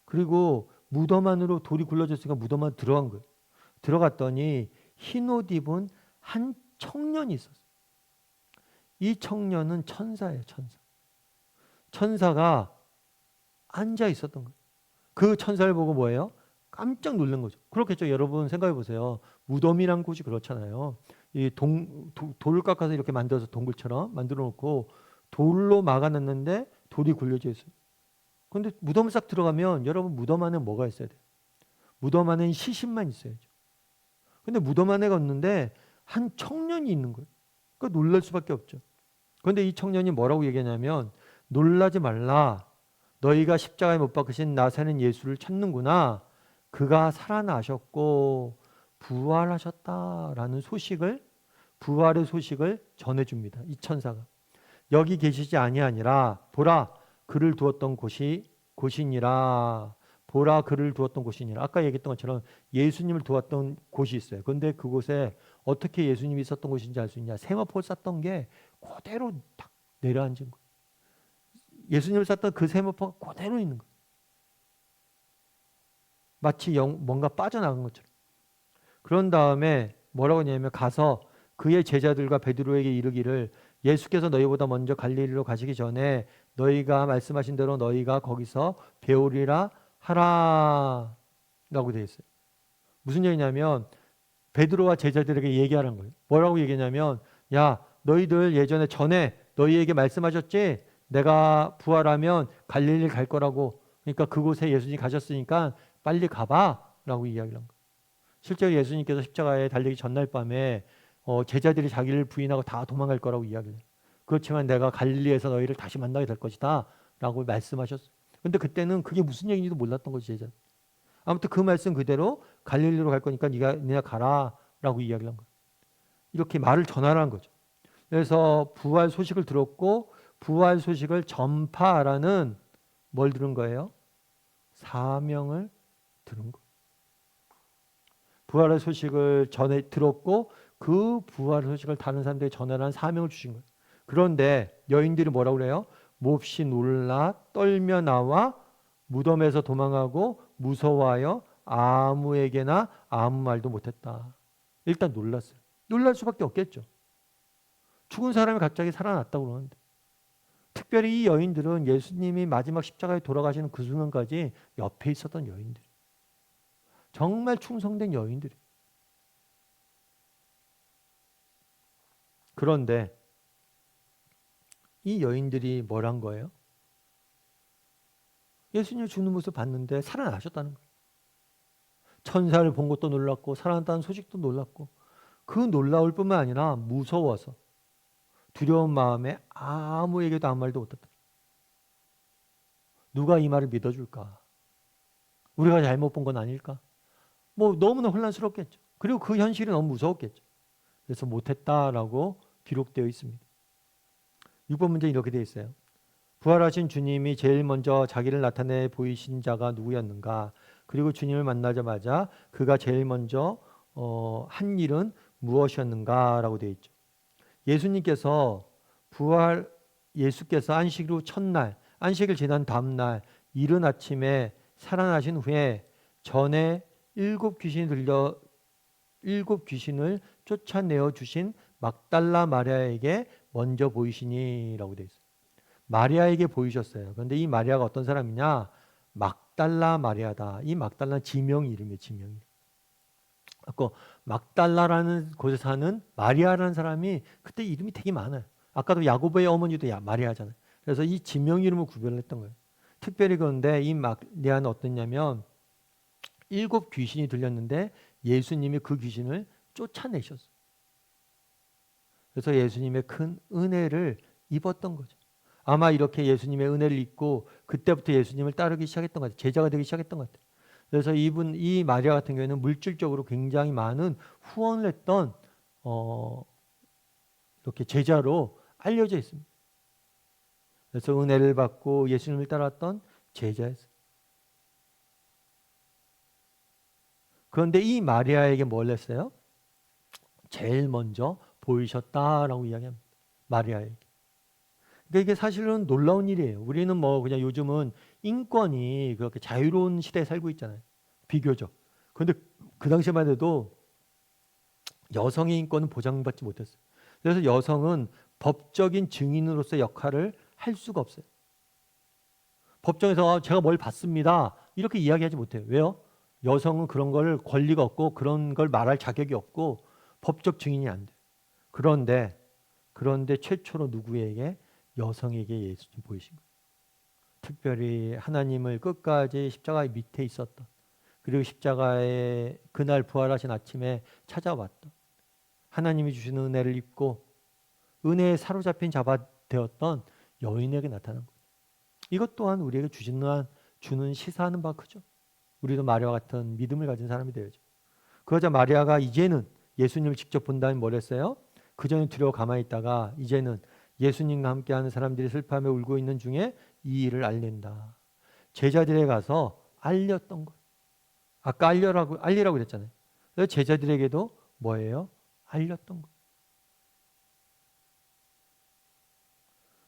그리고 무덤 안으로 돌이 굴려져 있으니까 무덤 안으로 들어간 거예요. 들어갔더니 흰 옷 입은 한 청년이 있었어요. 이 청년은 천사예요, 천사. 천사가 앉아 있었던 거예요. 그 천사를 보고 뭐예요? 깜짝 놀란 거죠. 그렇겠죠. 여러분 생각해 보세요. 무덤이란 곳이 그렇잖아요. 이 돌을 깎아서 이렇게 만들어서 동굴처럼 만들어 놓고 돌로 막아놨는데 돌이 굴려져 있어요. 그런데 무덤을 싹 들어가면 여러분 무덤 안에 뭐가 있어야 돼요? 무덤 안에는 시신만 있어야죠. 근데 무덤 안에 갔는데 한 청년이 있는 거예요. 그러니까 놀랄 수밖에 없죠. 그런데 이 청년이 뭐라고 얘기하냐면 놀라지 말라. 너희가 십자가에 못 박으신 나사렛 예수를 찾는구나. 그가 살아나셨고 부활하셨다라는 소식을 부활의 소식을 전해줍니다. 이 천사가. 여기 계시지 아니하니라. 보라 그를 두었던 곳이니라. 보라 그를 두었던 곳이니라. 아까 얘기했던 것처럼 예수님을 두었던 곳이 있어요. 그런데 그곳에 어떻게 예수님이 있었던 곳인지 알 수 있냐. 세마포를 쌌던 게 그대로 딱 내려앉은 거예요. 예수님을 쌌던 그 세마포가 그대로 있는 거예요. 마치 뭔가 빠져나간 것처럼. 그런 다음에 뭐라고 하냐면 가서 그의 제자들과 베드로에게 이르기를 예수께서 너희보다 먼저 갈릴리로 가시기 전에 너희가 말씀하신 대로 너희가 거기서 배우리라 하라 라고 되어 있어요. 무슨 얘기냐면 베드로와 제자들에게 얘기하라는 거예요. 뭐라고 얘기냐면 야 너희들 예전에 전에 너희에게 말씀하셨지? 내가 부활하면 갈릴리 갈 거라고. 그러니까 그곳에 예수님이 가셨으니까 빨리 가봐 라고 이야기를 한 거예요. 실제로 예수님께서 십자가에 달리기 전날 밤에 제자들이 자기를 부인하고 다 도망갈 거라고 이야기를 해요. 그렇지만 내가 갈릴리에서 너희를 다시 만나게 될 것이다 라고 말씀하셨어요. 근데 그때는 그게 무슨 얘기인지도 몰랐던 거지 제자. 아무튼 그 말씀 그대로 갈릴리로 갈 거니까 네가 가라 라고 이야기를 한 거예요. 이렇게 말을 전하라는 거죠. 그래서 부활 소식을 들었고 부활 소식을 전파하라는 뭘 들은 거예요? 사명을 들은 거예요. 부활의 소식을 들었고 그 부활의 소식을 다른 사람들에게 전하라는 사명을 주신 거예요. 그런데 여인들이 뭐라고 그래요? 몹시 놀라 떨며 나와 무덤에서 도망하고 무서워하여 아무에게나 아무 말도 못했다. 일단 놀랐어요. 놀랄 수밖에 없겠죠. 죽은 사람이 갑자기 살아났다고 그러는데. 특별히 이 여인들은 예수님이 마지막 십자가에 돌아가시는 그 순간까지 옆에 있었던 여인들. 정말 충성된 여인들이. 그런데 이 여인들이 뭘 한 거예요? 예수님 죽는 모습 봤는데 살아나셨다는 거예요. 천사를 본 것도 놀랐고 살아났다는 소식도 놀랐고 그 놀라울 뿐만 아니라 무서워서 두려운 마음에 아무에게도 아무 말도 못했다. 누가 이 말을 믿어줄까? 우리가 잘못 본 건 아닐까? 너무나 혼란스럽겠죠. 그리고 그 현실이 너무 무서웠겠죠. 그래서 못했다라고 기록되어 있습니다. 6번 문제 이렇게 되어 있어요. 부활하신 주님이 제일 먼저 자기를 나타내 보이신 자가 누구였는가? 그리고 주님을 만나자마자 그가 제일 먼저 한 일은 무엇이었는가라고 되어 있죠. 예수님께서 예수께서 안식 후 첫날, 안식을 지난 다음 날 이른 아침에 살아나신 후에 전에 일곱 귀신을 쫓아내어 주신 막달라 마리아에게 먼저 보이시니라고 되어 있어요. 마리아에게 보이셨어요. 그런데 이 마리아가 어떤 사람이냐? 막달라 마리아다. 이 막달라는 지명 이름이에요. 지명 이름. 아까 막달라라는 곳에 사는 마리아라는 사람이 그때 이름이 되게 많아요. 아까도 야고보의 어머니도 마리아잖아요. 그래서 이 지명 이름을 구별을 했던 거예요. 특별히 그런데 이 마리아는 어땠냐면 7 귀신이 들렸는데 예수님이 그 귀신을 쫓아내셨어요. 그래서 예수님의 큰 은혜를 입었던 거죠. 아마 이렇게 예수님의 은혜를 입고 그때부터 예수님을 따르기 시작했던 것 같아요. 제자가 되기 시작했던 것 같아요. 그래서 이 마리아 같은 경우에는 물질적으로 굉장히 많은 후원을 했던 이렇게 제자로 알려져 있습니다. 그래서 은혜를 받고 예수님을 따랐던 제자였어요. 그런데 이 마리아에게 뭘 했어요? 제일 먼저 보이셨다라고 이야기합니다. 마리아에게. 그러니까 이게 사실은 놀라운 일이에요. 우리는 뭐 그냥 요즘은 인권이 그렇게 자유로운 시대에 살고 있잖아요. 비교적. 그런데 그 당시만 해도 여성의 인권은 보장받지 못했어요. 그래서 여성은 법적인 증인으로서 역할을 할 수가 없어요. 법정에서 제가 뭘 봤습니다. 이렇게 이야기하지 못해요. 왜요? 여성은 그런 걸 권리가 없고 그런 걸 말할 자격이 없고 법적 증인이 안 돼요. 그런데 최초로 누구에게? 여성에게 예수님 보이신 거예요. 특별히 하나님을 끝까지 십자가 밑에 있었던, 그리고 십자가에 그날 부활하신 아침에 찾아왔던, 하나님이 주시는 은혜를 입고 은혜에 사로잡힌 자가 되었던 여인에게 나타난 거예요. 이것 또한 우리에게 주는 시사하는 바 크죠. 우리도 마리아와 같은 믿음을 가진 사람이 되어야죠. 그러자 마리아가 이제는 예수님을 직접 본 다음에 뭘 했어요? 그전에 두려워 가만히 있다가 이제는 예수님과 함께하는 사람들이 슬퍼하며 울고 있는 중에 이 일을 알린다. 제자들에 가서 알렸던 거예요. 아까 알리라고 그랬잖아요. 그래서 제자들에게도 뭐예요? 알렸던 거예요.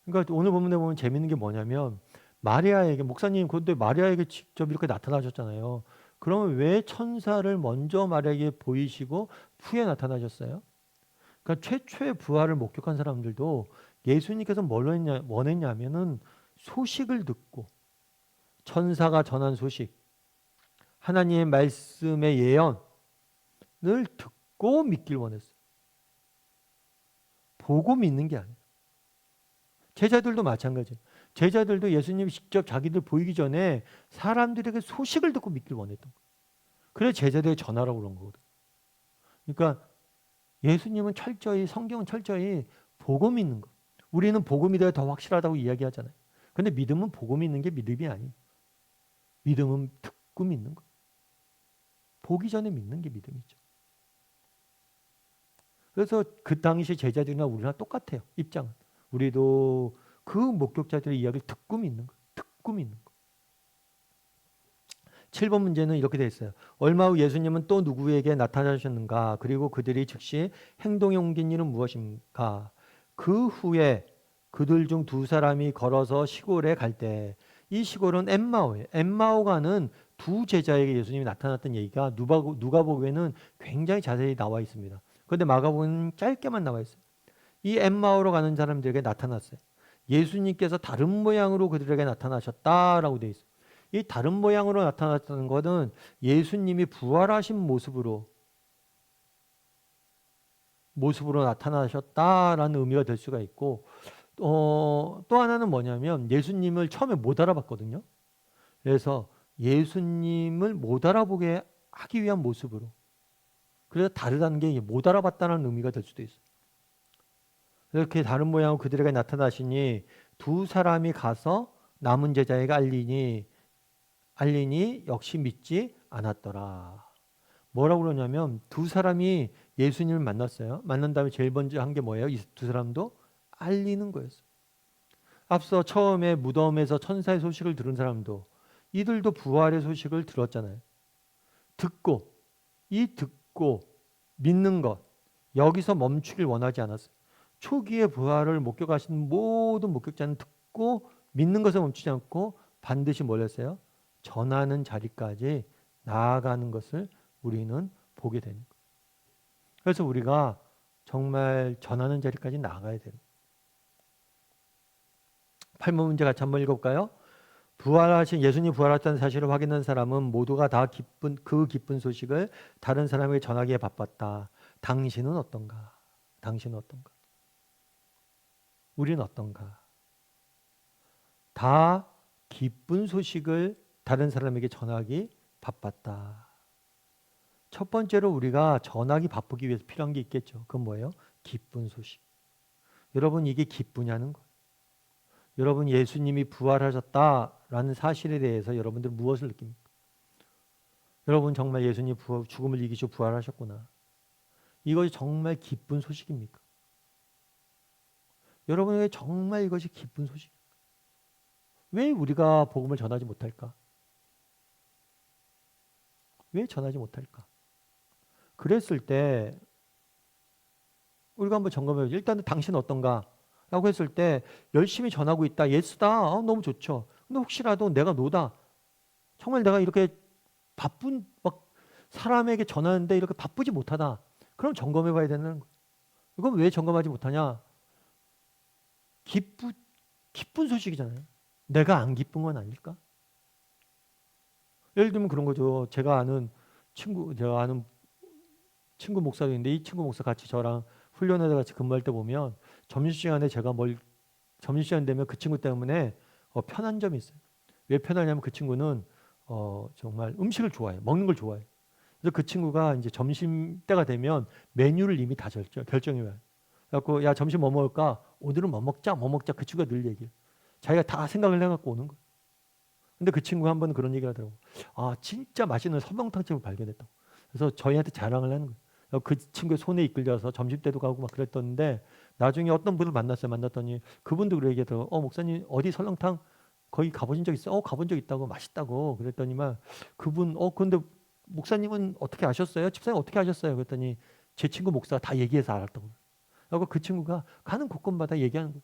그러니까 오늘 본문에 보면 재밌는 게 뭐냐면 마리아에게, 목사님 그런데 마리아에게 직접 이렇게 나타나셨잖아요. 그러면 왜 천사를 먼저 마리아에게 보이시고 후에 나타나셨어요? 그러니까 최초의 부활을 목격한 사람들도 예수님께서 뭘 원했냐면은 소식을 듣고 천사가 전한 소식, 하나님의 말씀의 예언을 듣고 믿길 원했어요. 보고 믿는 게 아니에요. 제자들도 마찬가지예요. 제자들도 예수님이 직접 자기들 보이기 전에 사람들에게 소식을 듣고 믿길 원했던 거예요. 그래서 제자들에게 전하라고 그런 거거든요. 그러니까 예수님은 성경은 철저히 보고 믿는 거. 우리는 보고 믿어야 더 확실하다고 이야기하잖아요. 근데 믿음은 보고 믿는 게 믿음이 아니에요. 믿음은 듣고 믿는 거. 보기 전에 믿는 게 믿음이죠. 그래서 그 당시 제자들이나 우리나 똑같아요. 입장은. 우리도 그 목격자들의 이야기를 듣고 믿는 거예요. 듣고 믿는 거. 7번 문제는 이렇게 되어 있어요. 얼마 후 예수님은 또 누구에게 나타나셨는가? 그리고 그들이 즉시 행동에 옮긴 일은 무엇인가? 그 후에 그들 중 2사람이 걸어서 시골에 갈 때, 이 시골은 엠마오예요. 엠마오가는 2 제자에게 예수님이 나타났던 얘기가 누가복음에는 굉장히 자세히 나와 있습니다. 그런데 마가복음은 짧게만 나와 있어요. 이 엠마오로 가는 사람들에게 나타났어요. 예수님께서 다른 모양으로 그들에게 나타나셨다라고 되어 있어요. 이 다른 모양으로 나타났다는 것은 예수님이 부활하신 모습으로 나타나셨다라는 의미가 될 수가 있고, 또 하나는 뭐냐면 예수님을 처음에 못 알아봤거든요. 그래서 예수님을 못 알아보게 하기 위한 모습으로, 그래서 다르다는 게 못 알아봤다는 의미가 될 수도 있어요. 이렇게 다른 모양으로 그들에게 나타나시니 2사람이 가서 남은 제자에게 알리니 역시 믿지 않았더라. 뭐라고 그러냐면 2사람이 예수님을 만났어요. 만난 다음에 제일 먼저 한 게 뭐예요? 이 2사람도 알리는 거였어요. 앞서 처음에 무덤에서 천사의 소식을 들은 사람도 이들도 부활의 소식을 들었잖아요. 듣고 믿는 것, 여기서 멈추길 원하지 않았어요. 초기에 부활을 목격하신 모든 목격자는 듣고 믿는 것에 멈추지 않고 반드시 뭘 했어요? 전하는 자리까지 나아가는 것을 우리는 보게 되는 거예요. 그래서 우리가 정말 전하는 자리까지 나아가야 돼요. 8번 문제 같이 한번 읽어볼까요? 부활하신 예수님 부활했다는 사실을 확인한 사람은 모두가 다 기쁜 소식을 다른 사람에게 전하기에 바빴다. 당신은 어떤가? 당신은 어떤가? 우리는 어떤가? 다 기쁜 소식을 다른 사람에게 전하기 바빴다. 첫 번째로 우리가 전하기 바쁘기 위해서 필요한 게 있겠죠. 그건 뭐예요? 기쁜 소식. 여러분 이게 기쁘냐는 거예요. 여러분 예수님이 부활하셨다라는 사실에 대해서 여러분들 무엇을 느낍니까? 여러분 정말 예수님 죽음을 이기시고 부활하셨구나. 이것이 정말 기쁜 소식입니까? 여러분에게 정말 이것이 기쁜 소식. 왜 우리가 복음을 전하지 못할까? 왜 전하지 못할까? 그랬을 때 우리가 한번 점검해보죠. 일단은 당신은 어떤가? 라고 했을 때 열심히 전하고 있다. 예수다. 너무 좋죠. 근데 혹시라도 내가 노다. 정말 내가 이렇게 바쁜 막 사람에게 전하는데 이렇게 바쁘지 못하다. 그럼 점검해 봐야 되는 거예요. 이건 왜 점검하지 못하냐? 기쁜 소식이잖아요. 내가 안 기쁜 건 아닐까? 예를 들면 그런 거죠. 제가 아는 친구 목사도 있는데 이 친구 목사 같이 저랑 훈련하다 같이 근무할 때 보면 점심시간에 제가 점심시간 되면 그 친구 때문에 편한 점이 있어요. 왜 편하냐면 그 친구는 정말 음식을 좋아해요. 먹는 걸 좋아해요. 그래서 그 친구가 이제 점심 때가 되면 메뉴를 이미 다 결정해 와요. 그래갖고 야 점심 뭐 먹을까? 오늘은 뭐 먹자 그 친구가 늘 얘기해요. 자기가 다 생각을 해갖고 오는 거예요. 근데 그 친구가 한 번 그런 얘기를 하더라고. 아 진짜 맛있는 설렁탕집을 발견했다고. 그래서 저희한테 자랑을 하는 거예요. 그 친구의 손에 이끌려서 점심 때도 가고 막 그랬던데 나중에 어떤 분을 만났더니 그분도 그렇게 얘기하더라고. 목사님 어디 설렁탕 거기 가보신 적 있어요? 가본 적 있다고 맛있다고 그랬더니만 그분 근데 목사님은 어떻게 아셨어요? 집사님 어떻게 아셨어요? 그랬더니 제 친구 목사가 다 얘기해서 알았다고. 그리고 그 친구가 가는 곳곳마다 얘기하는 거예요.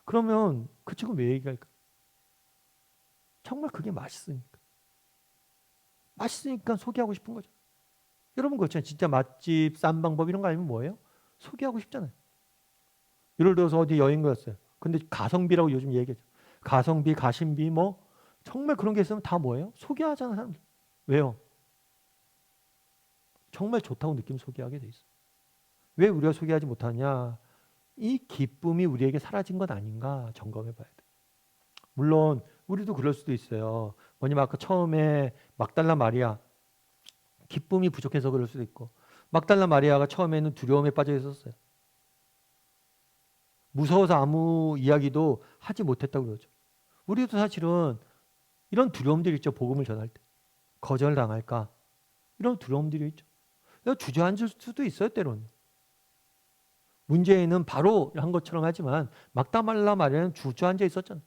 그러면 그 친구는 왜 얘기할까? 정말 그게 맛있으니까. 맛있으니까 소개하고 싶은 거죠. 여러분 그렇잖아요. 진짜 맛집, 싼 방법 이런 거 아니면 뭐예요? 소개하고 싶잖아요. 예를 들어서 어디 여행 갔어요. 근데 가성비라고 요즘 얘기하죠. 가성비, 가심비 뭐 정말 그런 게 있으면 다 뭐예요? 소개하잖아요. 사람들. 왜요? 정말 좋다고 느끼면 소개하게 돼 있어요. 왜 우리가 소개하지 못하냐? 이 기쁨이 우리에게 사라진 것 아닌가 점검해 봐야 돼요. 물론 우리도 그럴 수도 있어요. 뭐냐면 아까 처음에 막달라 마리아 기쁨이 부족해서 그럴 수도 있고 막달라 마리아가 처음에는 두려움에 빠져 있었어요. 무서워서 아무 이야기도 하지 못했다고 그러죠. 우리도 사실은 이런 두려움들이 있죠. 복음을 전할 때. 거절당할까? 이런 두려움들이 있죠. 주저앉을 수도 있어요. 때로는. 문제는 바로 한 것처럼 하지만 막달라 마리아는 주저앉아 있었잖아요.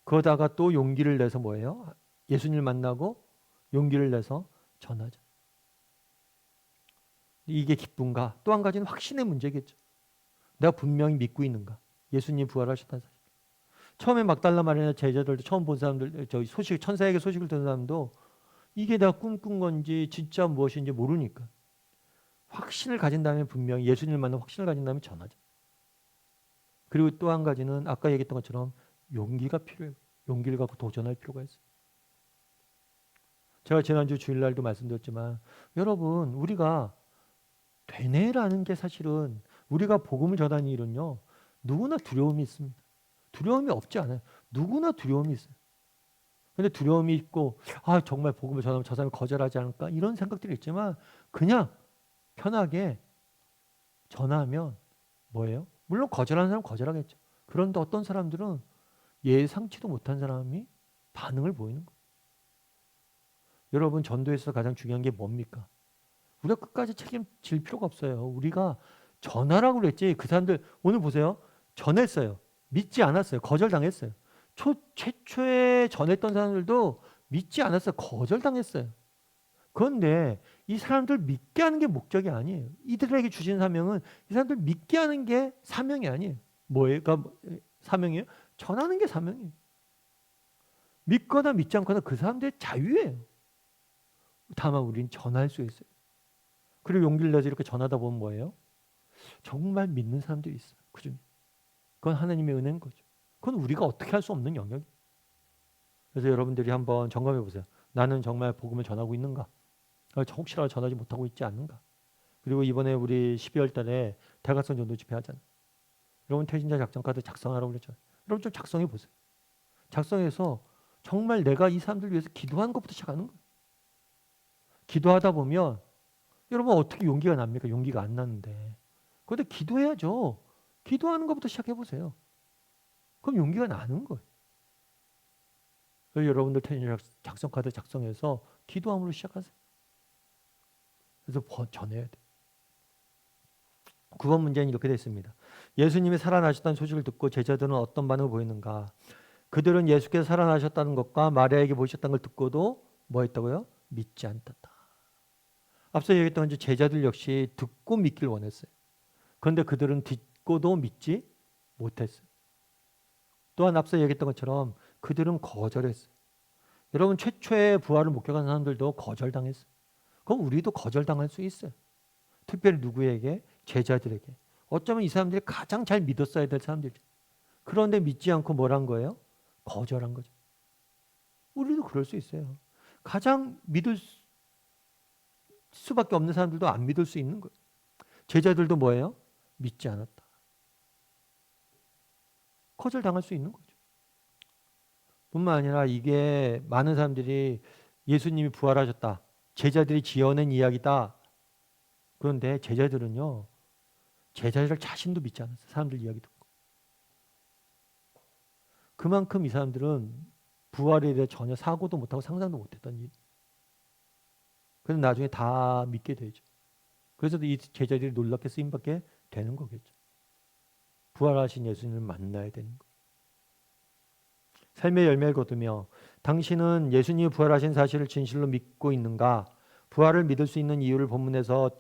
그러다가 또 용기를 내서 뭐예요? 예수님을 만나고 용기를 내서 전하자. 이게 기쁨가? 또 한 가지는 확신의 문제겠죠. 내가 분명히 믿고 있는가? 예수님 부활하셨다는 사실. 처음에 막달라 마리아 제자들도 처음 본 사람들, 천사에게 소식을 듣는 사람도 이게 내가 꿈꾼 건지 진짜 무엇인지 모르니까 확신을 가진 다음에 분명히 예수님을 만나 확신을 가진 다음에 전하자. 그리고 또 한 가지는 아까 얘기했던 것처럼 용기가 필요해요. 용기를 갖고 도전할 필요가 있어요. 제가 지난주 주일날도 말씀드렸지만 여러분 우리가 되뇌라는 게 사실은 우리가 복음을 전하는 일은요. 누구나 두려움이 있습니다. 두려움이 없지 않아요. 누구나 두려움이 있어요. 근데 두려움이 있고 정말 복음을 전하면 저 사람이 거절하지 않을까 이런 생각들이 있지만 그냥 편하게 전하면 뭐예요? 물론 거절하는 사람은 거절하겠죠. 그런데 어떤 사람들은 예상치도 못한 사람이 반응을 보이는 거예요. 여러분 전도에서 가장 중요한 게 뭡니까? 우리가 끝까지 책임질 필요가 없어요. 우리가 전하라고 그랬지. 그 사람들 오늘 보세요. 전했어요. 믿지 않았어요. 거절당했어요. 최초에 전했던 사람들도 믿지 않았어요. 거절당했어요. 그런데 이 사람들 믿게 하는 게 목적이 아니에요. 이들에게 주신 사명은 이 사람들 믿게 하는 게 사명이 아니에요. 뭐예요? 그러니까 사명이에요? 전하는 게 사명이에요. 믿거나 믿지 않거나 그 사람들의 자유예요. 다만 우리는 전할 수 있어요. 그리고 용기를 내서 이렇게 전하다 보면 뭐예요? 정말 믿는 사람들이 있어요. 그중에. 그건 하나님의 은혜인 거죠. 그건 우리가 어떻게 할 수 없는 영역이에요. 그래서 여러분들이 한번 점검해 보세요. 나는 정말 복음을 전하고 있는가? 혹시라도 전하지 못하고 있지 않는가? 그리고 이번에 우리 12월 달에 대각선 전도 집회 하잖아요. 여러분 퇴진자 작전 카드 작성하라고 그랬잖아요. 여러분 좀 작성해 보세요. 작성해서 정말 내가 이 사람들 위해서 기도하는 것부터 시작하는 거예요. 기도하다 보면 여러분 어떻게 용기가 납니까? 용기가 안 나는데. 그런데 기도해야죠. 기도하는 것부터 시작해 보세요. 그럼 용기가 나는 거예요. 그래서 여러분들 퇴진자 작성 카드 작성해서 기도함으로 시작하세요. 그래서 전해야 돼. 9번 문제는 이렇게 되어 있습니다. 예수님이 살아나셨다는 소식을 듣고 제자들은 어떤 반응을 보였는가? 그들은 예수께서 살아나셨다는 것과 마리아에게 보셨다는 걸 듣고도 뭐 했다고요? 믿지 않았다. 앞서 얘기했던 제자들 역시 듣고 믿길 원했어요. 그런데 그들은 듣고도 믿지 못했어요. 또한 앞서 얘기했던 것처럼 그들은 거절했어요. 여러분 최초의 부활을 목격한 사람들도 거절당했어요. 그럼 우리도 거절당할 수 있어요. 특별히 누구에게? 제자들에게. 어쩌면 이 사람들이 가장 잘 믿었어야 될 사람들이죠. 그런데 믿지 않고 뭘 한 거예요? 거절한 거죠. 우리도 그럴 수 있어요. 가장 믿을 수밖에 없는 사람들도 안 믿을 수 있는 거예요. 제자들도 뭐예요? 믿지 않았다. 거절당할 수 있는 거죠. 뿐만 아니라 이게 많은 사람들이 예수님이 부활하셨다. 제자들이 지어낸 이야기다. 그런데 제자들은요. 제자들 자신도 믿지 않았어요. 사람들 이야기 듣고. 그만큼 이 사람들은 부활에 대해 전혀 사고도 못하고 상상도 못했던 일. 그래서 나중에 다 믿게 되죠. 그래서 이 제자들이 놀랍게 쓰임받게 되는 거겠죠. 부활하신 예수님을 만나야 되는 거예요. 삶의 열매를 거두며 당신은 예수님이 부활하신 사실을 진실로 믿고 있는가? 부활을 믿을 수 있는 이유를 본문에서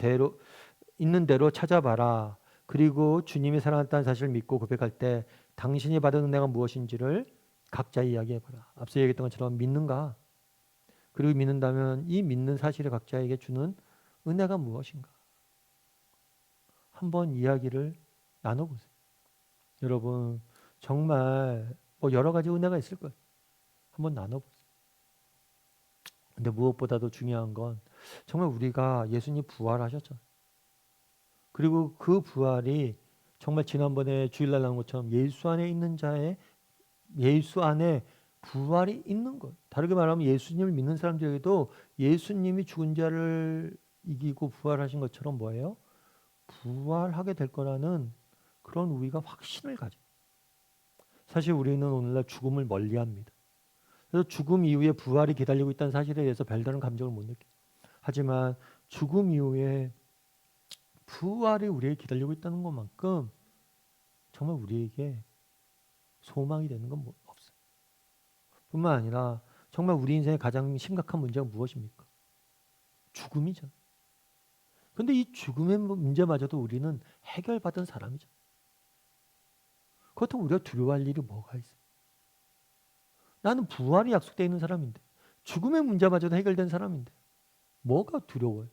있는 대로 찾아봐라. 그리고 주님이 살아났다는 사실을 믿고 고백할 때 당신이 받은 은혜가 무엇인지를 각자 이야기해봐라. 앞서 얘기했던 것처럼 믿는가? 그리고 믿는다면 이 믿는 사실을 각자에게 주는 은혜가 무엇인가? 한번 이야기를 나눠보세요. 여러분 정말 여러 가지 은혜가 있을 거예요. 한번 나눠보세요. 근데 무엇보다도 중요한 건 정말 우리가 예수님 부활하셨잖아요. 그리고 그 부활이 정말 지난번에 주일날 나온 것처럼 예수 안에 있는 자의 예수 안에 부활이 있는 것. 다르게 말하면 예수님을 믿는 사람들에게도 예수님이 죽은 자를 이기고 부활하신 것처럼 뭐예요? 부활하게 될 거라는 그런 우리가 확신을 가져. 사실 우리는 오늘날 죽음을 멀리합니다. 그래서 죽음 이후에 부활이 기다리고 있다는 사실에 대해서 별다른 감정을 못 느껴요. 하지만 죽음 이후에 부활이 우리에게 기다리고 있다는 것만큼 정말 우리에게 소망이 되는 건 없어요. 뿐만 아니라 정말 우리 인생의 가장 심각한 문제가 무엇입니까? 죽음이죠. 그런데 이 죽음의 문제마저도 우리는 해결받은 사람이죠. 그렇다고 우리가 두려워할 일이 뭐가 있어요? 나는 부활이 약속되어 있는 사람인데 죽음의 문제마저도 해결된 사람인데 뭐가 두려워요?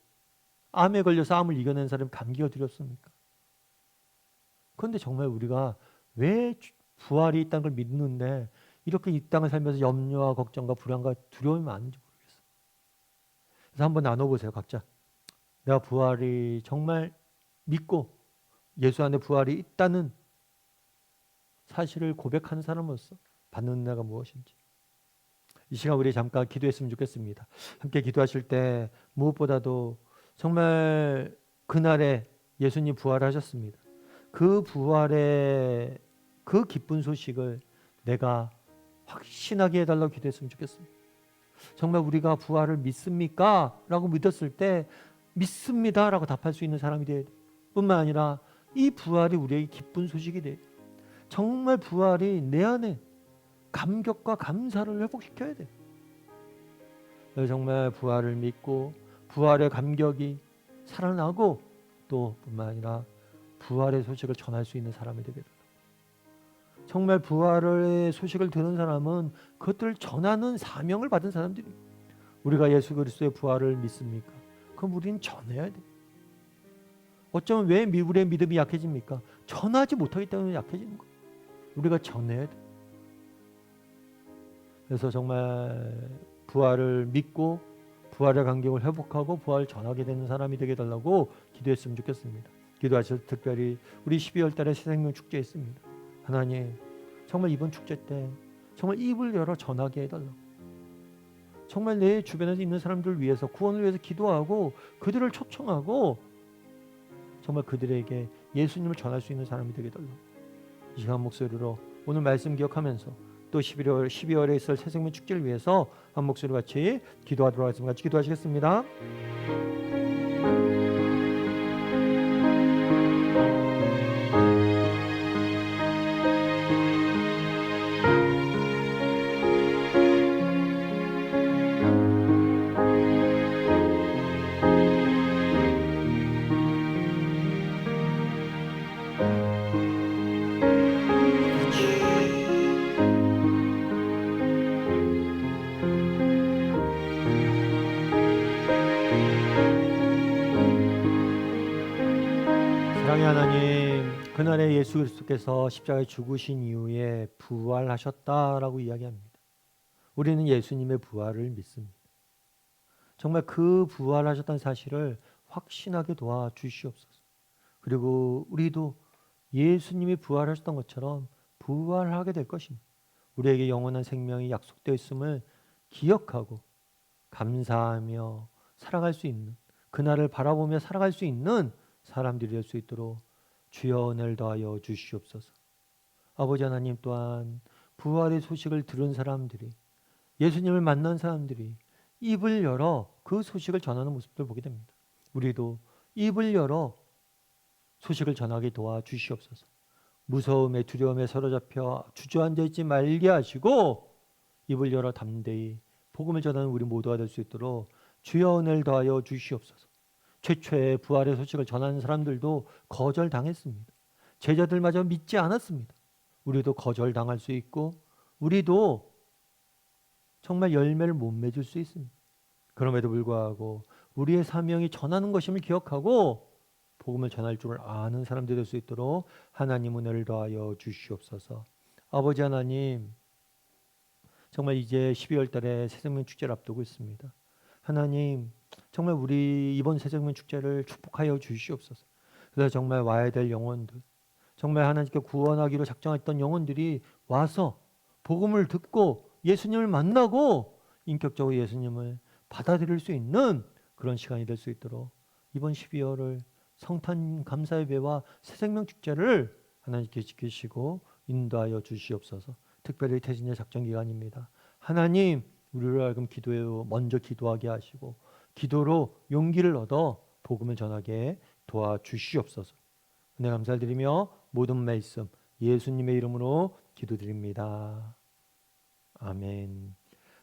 암에 걸려서 암을 이겨낸 사람이 감기가 두렵습니까? 그런데 정말 우리가 왜 부활이 있다는 걸 믿는데 이렇게 이 땅을 살면서 염려와 걱정과 불안과 두려움이 많은지 모르겠어요. 그래서 한번 나눠보세요. 각자. 내가 부활이 정말 믿고 예수 안에 부활이 있다는 사실을 고백하는 사람으로서 받는 은혜가 무엇인지. 이 시간 우리 잠깐 기도했으면 좋겠습니다. 함께 기도하실 때 무엇보다도 정말 그날에 예수님 부활하셨습니다. 그 부활의 그 기쁜 소식을 내가 확신하게 해달라고 기도했으면 좋겠습니다. 정말 우리가 부활을 믿습니까? 라고 믿었을 때 믿습니다 라고 답할 수 있는 사람이 돼야 돼. 뿐만 아니라 이 부활이 우리에게 기쁜 소식이 돼. 정말 부활이 내 안에 감격과 감사를 회복시켜야 돼. 그래서 정말 부활을 믿고 부활의 감격이 살아나고 또 뿐만 아니라 부활의 소식을 전할 수 있는 사람이 되게 된다. 정말 부활의 소식을 들은 사람은 그것들을 전하는 사명을 받은 사람들이. 우리가 예수 그리스도의 부활을 믿습니까? 그럼 우리는 전해야 돼. 어쩌면 왜 우리의 믿음이 약해집니까? 전하지 못하기 때문에 약해지는 거예요. 우리가 전해야 돼. 그래서 정말 부활을 믿고 부활의 간격을 회복하고 부활을 전하게 되는 사람이 되게 달라고 기도했으면 좋겠습니다. 기도하셔서 특별히 우리 12월 달에 새생명 축제 있습니다. 하나님 정말 이번 축제 때 정말 입을 열어 전하게 해달라고. 정말 내 주변에 있는 사람들을 위해서 구원을 위해서 기도하고 그들을 초청하고 정말 그들에게 예수님을 전할 수 있는 사람이 되게 달라고. 이 시간 목소리로 오늘 말씀 기억하면서 또 12월에 있을 새생명 축제를 위해서 한 목소리 같이 기도하도록 하겠습니다. 같이 기도하시겠습니다. 사랑의 하나님, 그날에 예수 그리스도께서 십자가에 죽으신 이후에 부활하셨다라고 이야기합니다. 우리는 예수님의 부활을 믿습니다. 정말 그 부활하셨다는 사실을 확신하게 도와주시옵소서. 그리고 우리도 예수님이 부활하셨던 것처럼 부활하게 될 것입니다. 우리에게 영원한 생명이 약속되어 있음을 기억하고 감사하며 살아갈 수 있는, 그날을 바라보며 살아갈 수 있는 사람들이 될 수 있도록 주여 은혜를 더하여 주시옵소서. 아버지 하나님, 또한 부활의 소식을 들은 사람들이, 예수님을 만난 사람들이 입을 열어 그 소식을 전하는 모습을 보게 됩니다. 우리도 입을 열어 소식을 전하게 도와주시옵소서. 무서움에 두려움에 사로잡혀 주저앉아 있지 말게 하시고 입을 열어 담대히 복음을 전하는 우리 모두가 될 수 있도록 주여 은혜를 더하여 주시옵소서. 최초의 부활의 소식을 전하는 사람들도 거절당했습니다. 제자들마저 믿지 않았습니다. 우리도 거절당할 수 있고 우리도 정말 열매를 못 맺을 수 있습니다. 그럼에도 불구하고 우리의 사명이 전하는 것임을 기억하고 복음을 전할 줄 아는 사람들이 될 수 있도록 하나님 은혜를 더하여 주시옵소서. 아버지 하나님, 정말 이제 12월 달에 새생명 축제를 앞두고 있습니다. 하나님, 정말 우리 이번 새생명 축제를 축복하여 주시옵소서. 그래서 정말 와야 될 영혼들, 정말 하나님께 구원하기로 작정했던 영혼들이 와서 복음을 듣고 예수님을 만나고 인격적으로 예수님을 받아들일 수 있는 그런 시간이 될 수 있도록 이번 12월을 성탄 감사의 배와 새생명 축제를 하나님께 지키시고 인도하여 주시옵소서. 특별히 태진의 작정 기간입니다. 하나님, 우리를 하여금 기도에 먼저 기도하게 하시고 기도로 용기를 얻어 복음을 전하게 도와주시옵소서. 은혜 감사드리며 모든 말씀 예수님의 이름으로 기도드립니다. 아멘.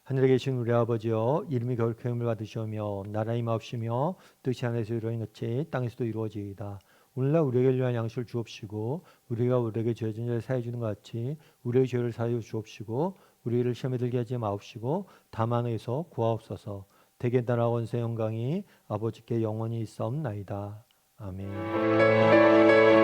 하늘에 계신 우리 아버지여, 이름이 거룩히 여김을 받으시오며 나라의 임하옵시며 뜻이 하늘에서 이루어진 같이 땅에서도 이루어지이다. 오늘날 우리에게 위한 양식을 주옵시고 우리가 우리에게 죄진 자를 사해 주는 것 같이 우리의 죄를 사하여 주옵시고 우리를 시험에 들게 하지 마옵시고 다만 의에서 구하옵소서. 대개 나라 원세 영광이 아버지께 영원히 있사옵나이다. 아멘.